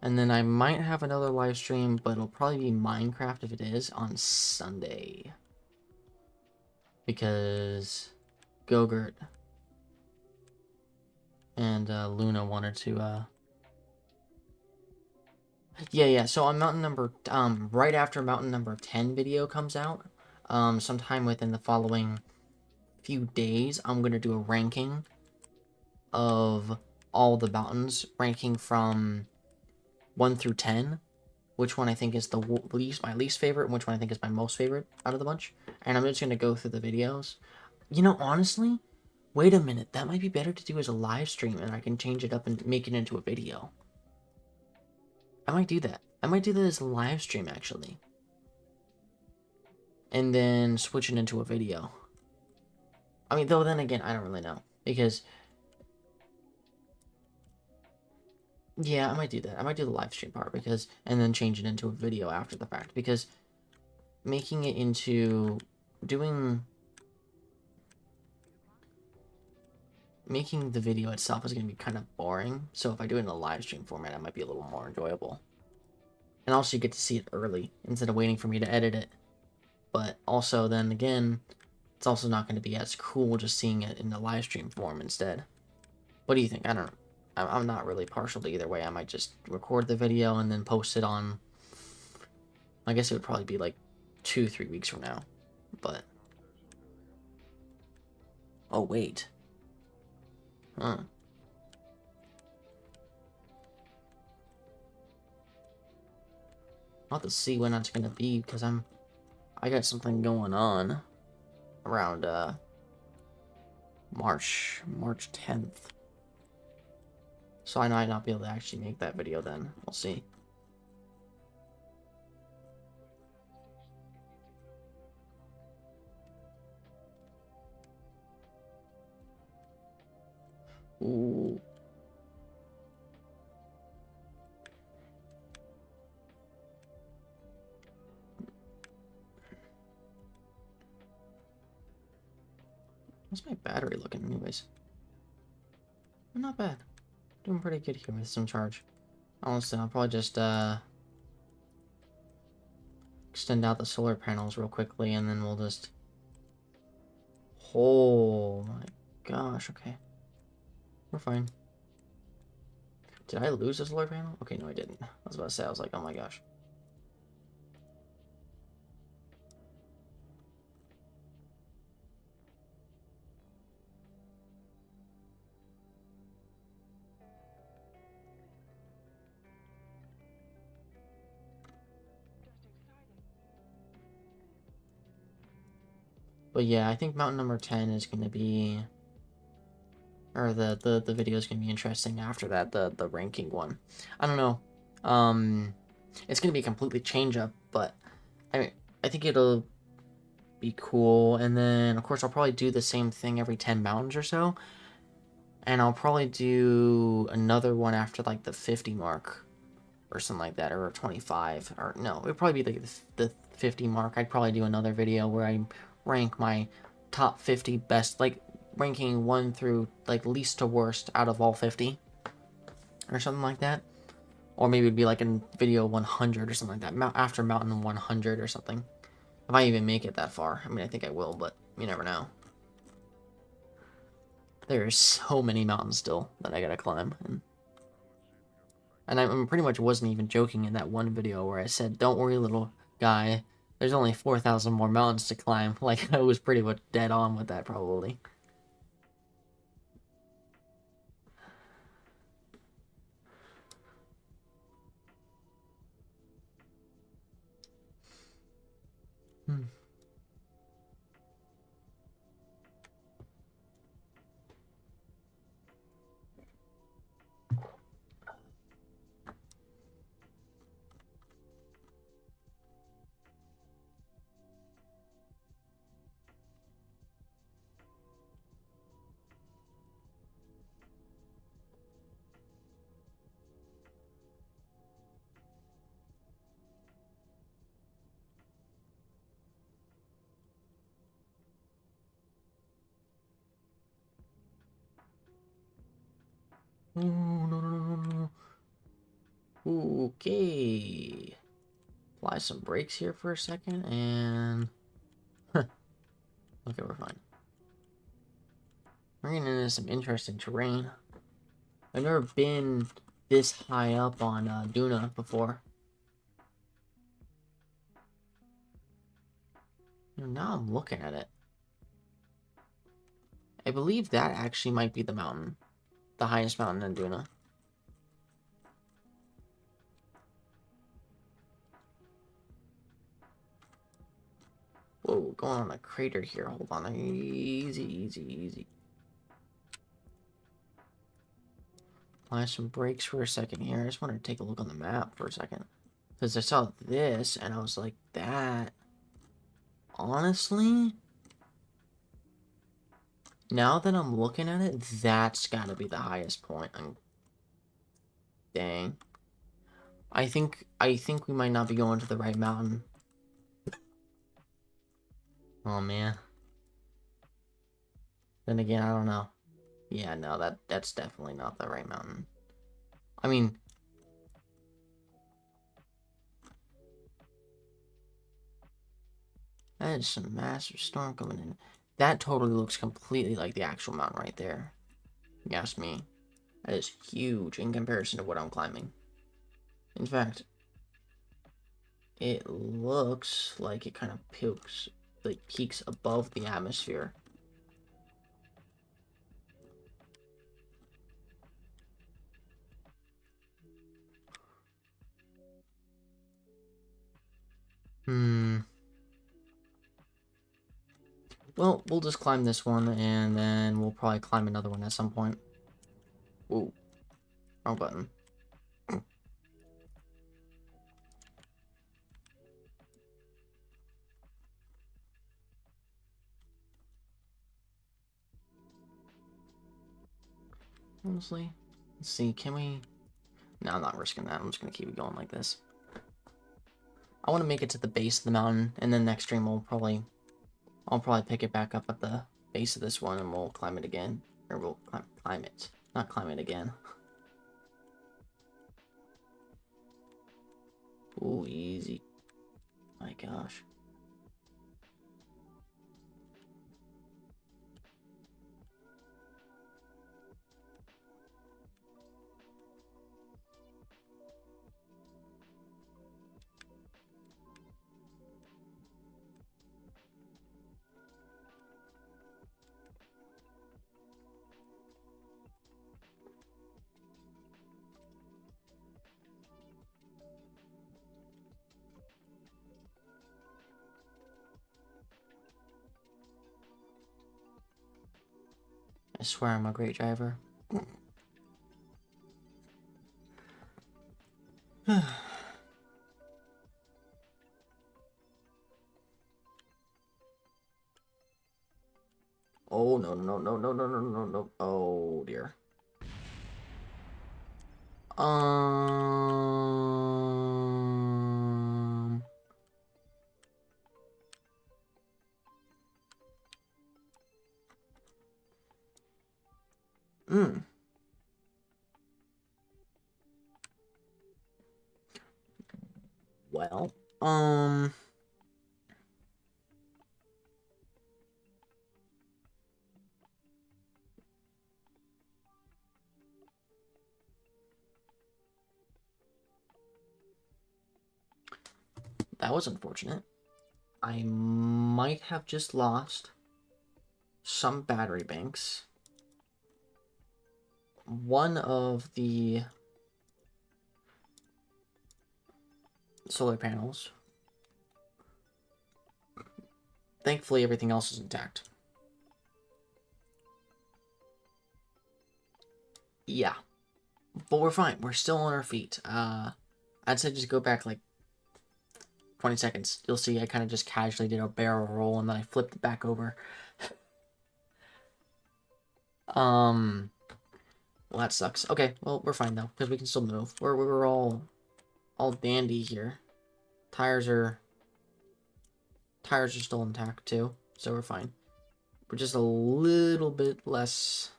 And then I might have another live stream, but it'll probably be Minecraft if it is, on Sunday. Because Gogurt and Luna wanted to, Yeah, so on mountain number, right after mountain number 10 video comes out, sometime within the following few days, I'm going to do a ranking of all the mountains, ranking from 1 through 10, which one I think is my least favorite, and which one I think is my most favorite out of the bunch. And I'm just going to go through the videos. You know, honestly, wait a minute, that might be better to do as a live stream, and I can change it up and make it into a video. I might do that. I might do that as a live stream, actually. And then switch it into a video. I mean, though, then again, I don't really know. Because... yeah, I might do that. I might do the live stream part, because... and then change it into a video after the fact. Because making it into... making the video itself is going to be kind of boring. So if I do it in a live stream format, it might be a little more enjoyable. And also you get to see it early, instead of waiting for me to edit it. But also, then again, it's also not going to be as cool just seeing it in the live stream form instead. What do you think? I don't know. I'm not really partial to either way. I might just record the video and then post it on... I guess it would probably be like 2-3 weeks from now. But... oh, wait. Huh. I'll have to see when that's gonna be, because I got something going on around March 10th. So I might not be able to actually make that video then. We'll see. Ooh. How's my battery looking anyways? Not bad. Doing pretty good here with some charge. Honestly, I'll probably just extend out the solar panels real quickly, and then we'll just... oh my gosh, okay. We're fine. Did I lose a solar panel? Okay, no I didn't. I was about to say, I was like, oh my gosh. But yeah, I think mountain number 10 is going to be... or the video is going to be interesting after that, the ranking one. I don't know. It's going to be a completely change up, but I think it'll be cool. And then, of course, I'll probably do the same thing every 10 mountains or so. And I'll probably do another one after like the 50 mark or something like that, or 25, or no, it would probably be like the 50 mark. I'd probably do another video where I rank my top 50 best, like ranking 1 through like least to worst out of all 50 or something like that. Or maybe it'd be like in video 100 or something like that, after Mountain 100 or something. If I even make it that far. I mean, I think I will, but you never know. There's so many mountains still that I gotta climb. And I pretty much wasn't even joking in that one video where I said, don't worry, little guy. There's only 4,000 more mountains to climb. Like, I was pretty much dead on with that, probably. Hmm. Oh, no, no, no, no, no. Okay. Apply some brakes here for a second, and... okay, we're fine. We're getting into some interesting terrain. I've never been this high up on Duna before. Now I'm looking at it. I believe that actually might be the mountain. The highest mountain in Duna. Whoa, going on a crater here. Hold on. Easy, easy, easy. Apply some brakes for a second here. I just wanted to take a look on the map for a second. Because I saw this, and I was like, that... Honestly... Now that I'm looking at it, that's gotta be the highest point. Dang. I think we might not be going to the right mountain. Oh, man. Then again, I don't know. Yeah, no, that's definitely not the right mountain. I mean... That is some massive storm coming in. That totally looks completely like the actual mountain right there. You ask me. That is huge in comparison to what I'm climbing. In fact, it looks like it kind of peaks above the atmosphere. Well, we'll just climb this one, and then we'll probably climb another one at some point. Whoa. Wrong button. Honestly, let's see, can we... No, I'm not risking that. I'm just gonna keep it going like this. I want to make it to the base of the mountain, and then next stream I'll probably pick it back up at the base of this one, and we'll climb it again. Or we'll climb it. Not climb it again. Ooh, easy. My gosh. I swear I'm a great driver. Oh, no, no, no, no, no, no, no, no. Oh, dear. Um... Hmm. Well, that was unfortunate. I might have just lost some battery banks. One of the solar panels. Thankfully, everything else is intact. Yeah. But we're fine. We're still on our feet. I'd say just go back like 20 seconds. You'll see I kind of just casually did a barrel roll and then I flipped it back over. Well, that sucks. Okay, well, we're fine though, because we can still move. We're all dandy here. Tires are still intact too, so we're fine. We're just a little bit less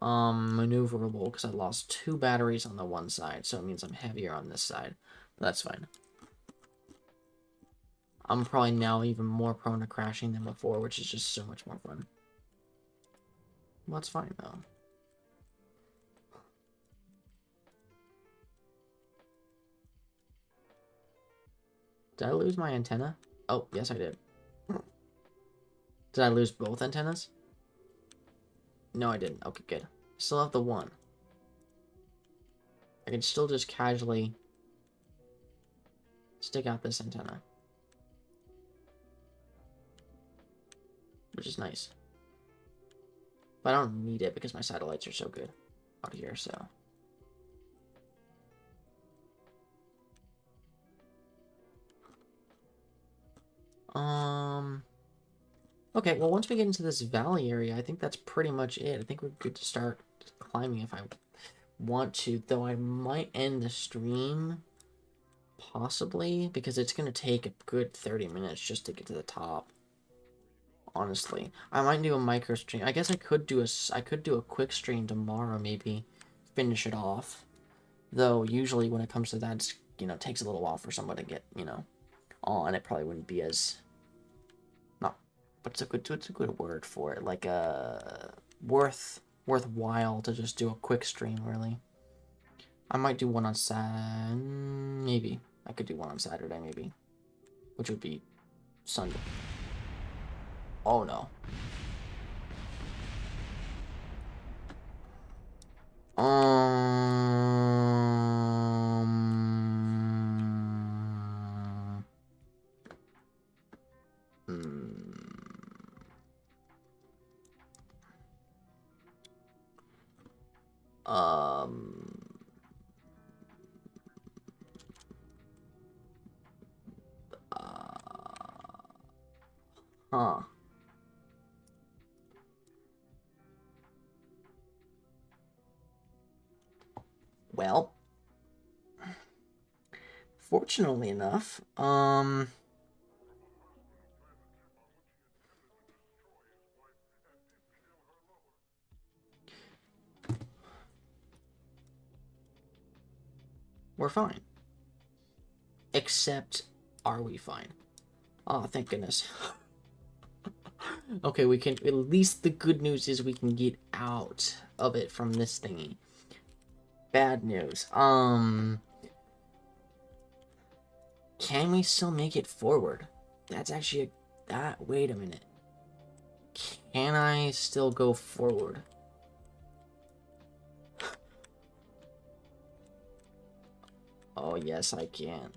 maneuverable because I lost 2 batteries on the one side, so it means I'm heavier on this side. But that's fine. I'm probably now even more prone to crashing than before, which is just so much more fun. Well, that's fine though. Did I lose my antenna? Oh, yes I did. Did I lose both antennas? No, I didn't. Okay, good. Still have the one. I can still just casually stick out this antenna. Which is nice. But I don't need it because my satellites are so good out here, so. Okay, well, once we get into this valley area, I think that's pretty much it. I think we're good to start climbing if I want to, though I might end the stream, possibly, because it's going to take a good 30 minutes just to get to the top. Honestly, I might do a micro stream. I guess I could do a quick stream tomorrow, maybe finish it off. Though usually when it comes to that, it's, it takes a little while for someone to get, on. It probably wouldn't be as not what's a good word for it? Like worthwhile to just do a quick stream, really. I might do one on maybe. I could do one on Saturday, maybe. Which would be Sunday. Oh no. Um, huh. Well, fortunately enough, we're fine. Except, are we fine? Oh, thank goodness. Okay, we can, at least the good news is we can get out of it from this thingy. Bad news. Can we still make it forward? That's actually wait a minute. Can I still go forward? Oh, yes, I can.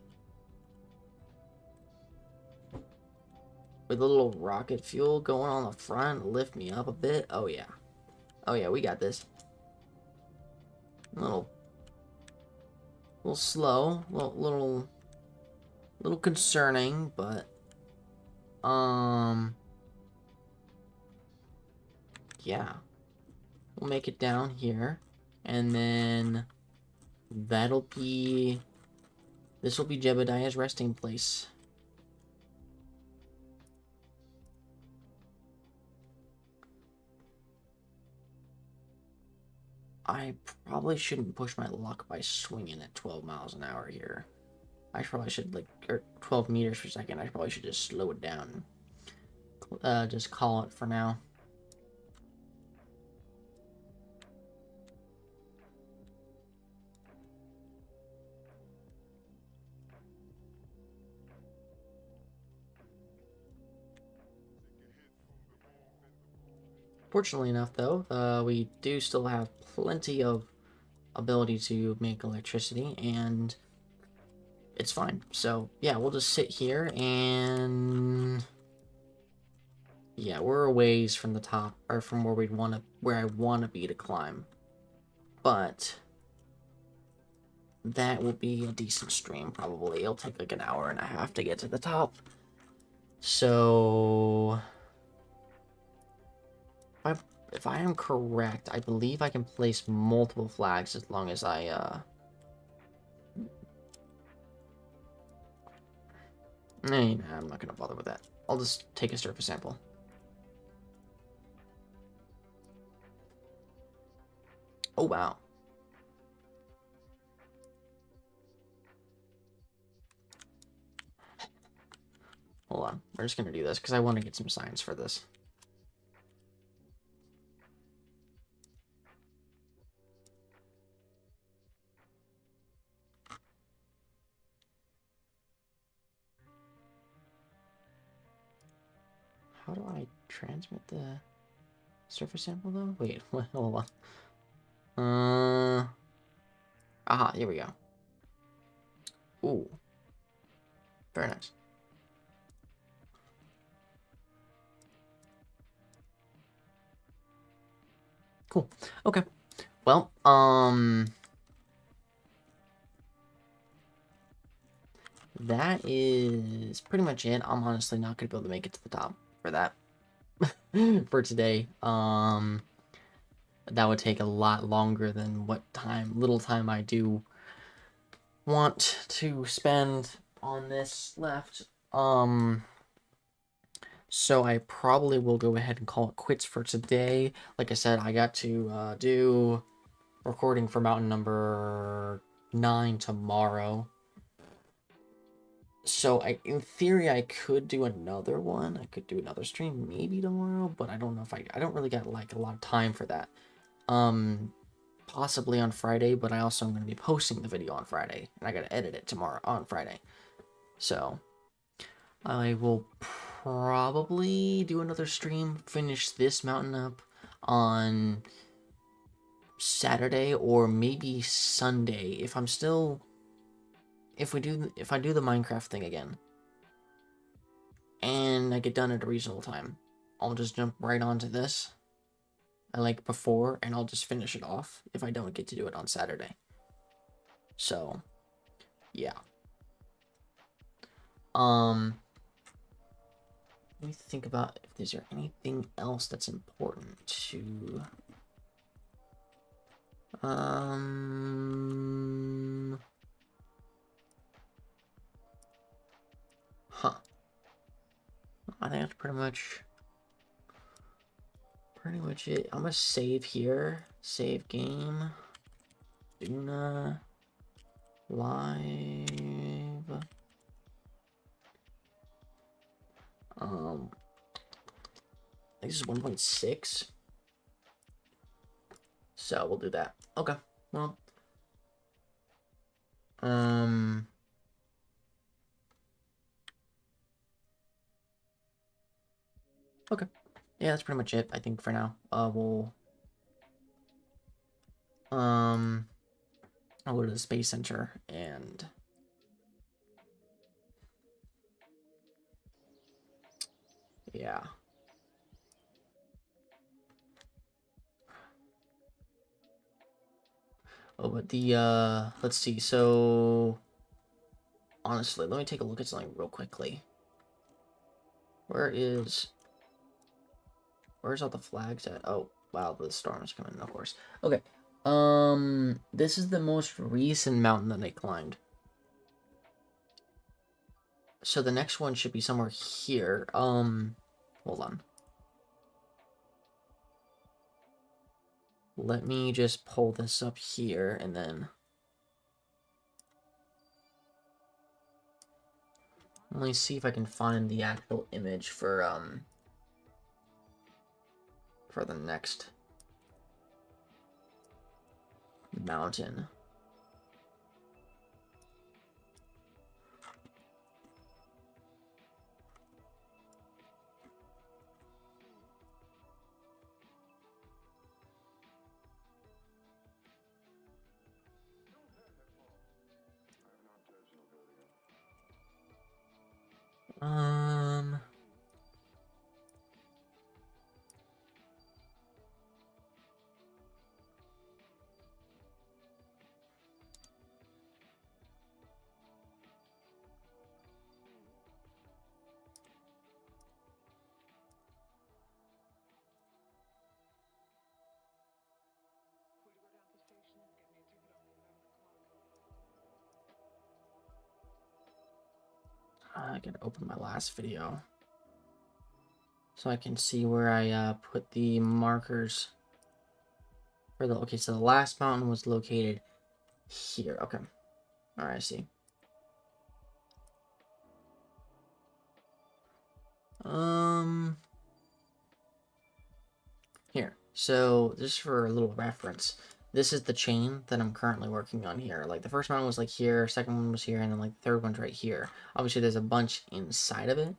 With a little rocket fuel going on the front, lift me up a bit. Oh, yeah. Oh, yeah, we got this. A little slow, little concerning, but yeah, we'll make it down here, and then that'll be, this will be Jebediah's resting place. I probably shouldn't push my luck by swinging at 12 miles an hour here. I probably should, like, or 12 meters per second. I probably should just slow it down. Just call it for now. Fortunately enough, though, we do still have plenty of ability to make electricity, and it's fine. So, yeah, we'll just sit here, and yeah, we're a ways from the top, or from where where I want to be to climb. But that will be a decent stream, probably. It'll take like an hour and a half to get to the top. So, if I am correct, I believe I can place multiple flags as long as I, nah, I'm not gonna bother with that. I'll just take a surface sample. Oh, wow. Hold on. We're just gonna do this because I want to get some science for this. How do I transmit the surface sample, though? Wait, hold on. Aha, here we go. Ooh. Very nice. Cool. Okay. Well, that is pretty much it. I'm honestly not gonna be able to make it to the top for that. For today. That would take a lot longer than little time I do want to spend on this left. So I probably will go ahead and call it quits for today. Like I said, I got to do recording for mountain number 9 tomorrow. So in theory, I could do another one. I could do another stream maybe tomorrow, but I don't know if I don't really got like a lot of time for that. Possibly on Friday, but I also am going to be posting the video on Friday, and I got to edit it tomorrow on Friday. So I will probably do another stream, finish this mountain up on Saturday or maybe Sunday if I'm still, if I do the Minecraft thing again and I get done at a reasonable time, I'll just jump right onto this like before, and I'll just finish it off if I don't get to do it on Saturday. So yeah. Let me think about if there's anything else that's important to huh. I think that's pretty much it. I'm gonna save here. Save game. Duna live. This is 1.6. So we'll do that. Okay. Well. Okay. Yeah, that's pretty much it, I think, for now. We'll I'll go to the Space Center and yeah. Oh, but let's see. So honestly, let me take a look at something real quickly. Where is Where's all the flags at? Oh, wow, the storm's coming, of course. Okay. This is the most recent mountain that I climbed. So the next one should be somewhere here. Hold on. Let me just pull this up here and then... Let me see if I can find the actual image for the next mountain. Um... I can open my last video so I can see where I put the markers for the... Okay, so the last mountain was located here. Okay. All right, I see. Here. So just for a little reference, this is the chain that I'm currently working on here. Like the first mountain was like here, second one was here, and then like the third one's right here. Obviously there's a bunch inside of it,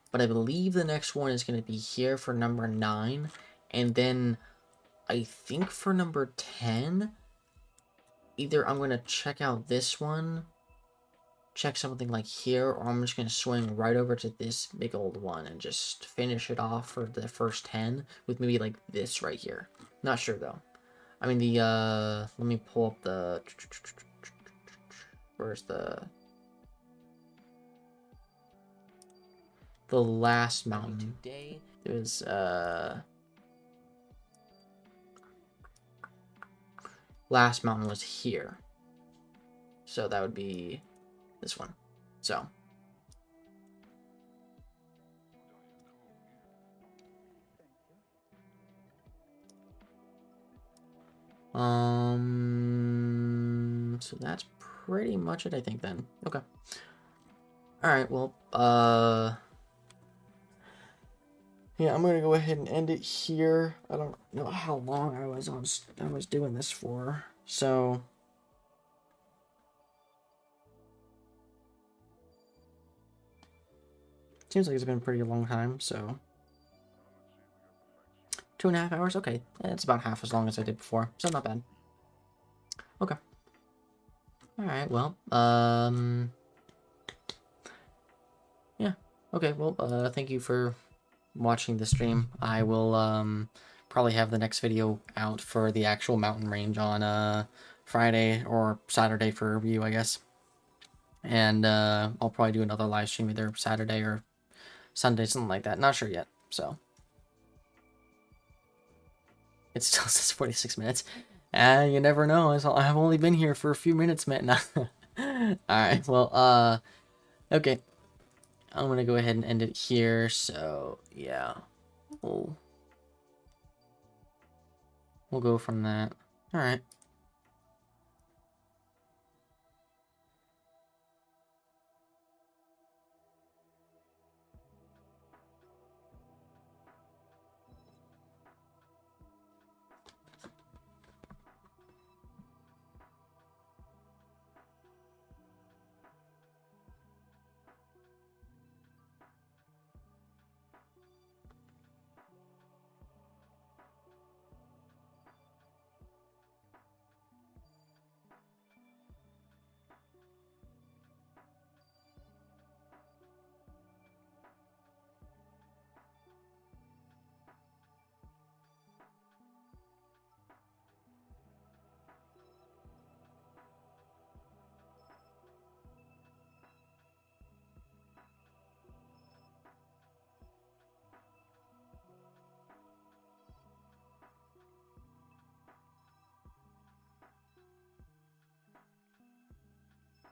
but I believe the next one is going to be here for number 9, and then I think for number 10, either I'm going to check out this one, check something like here, or I'm just going to swing right over to this big old one and just finish it off for the first 10 with maybe like this right here. Not sure though. I mean let me pull up the... Where's the last mountain? Today there's last mountain was here. So that would be this one. So so that's pretty much it, I think, then. Okay. Alright, well, yeah, I'm gonna go ahead and end it here. I don't know how long I was doing this for, so seems like it's been a pretty long time, so 2.5 hours? Okay, it's about half as long as I did before, so not bad. Okay. Alright, well, yeah. Okay, well, thank you for watching the stream. I will, probably have the next video out for the actual mountain range on, Friday or Saturday for review, I guess. And, I'll probably do another live stream either Saturday or Sunday, something like that. Not sure yet, so. It still says 46 minutes. You never know. I've only been here for a few minutes, man. Alright, well, okay. I'm gonna go ahead and end it here, so, yeah. We'll go from that. Alright.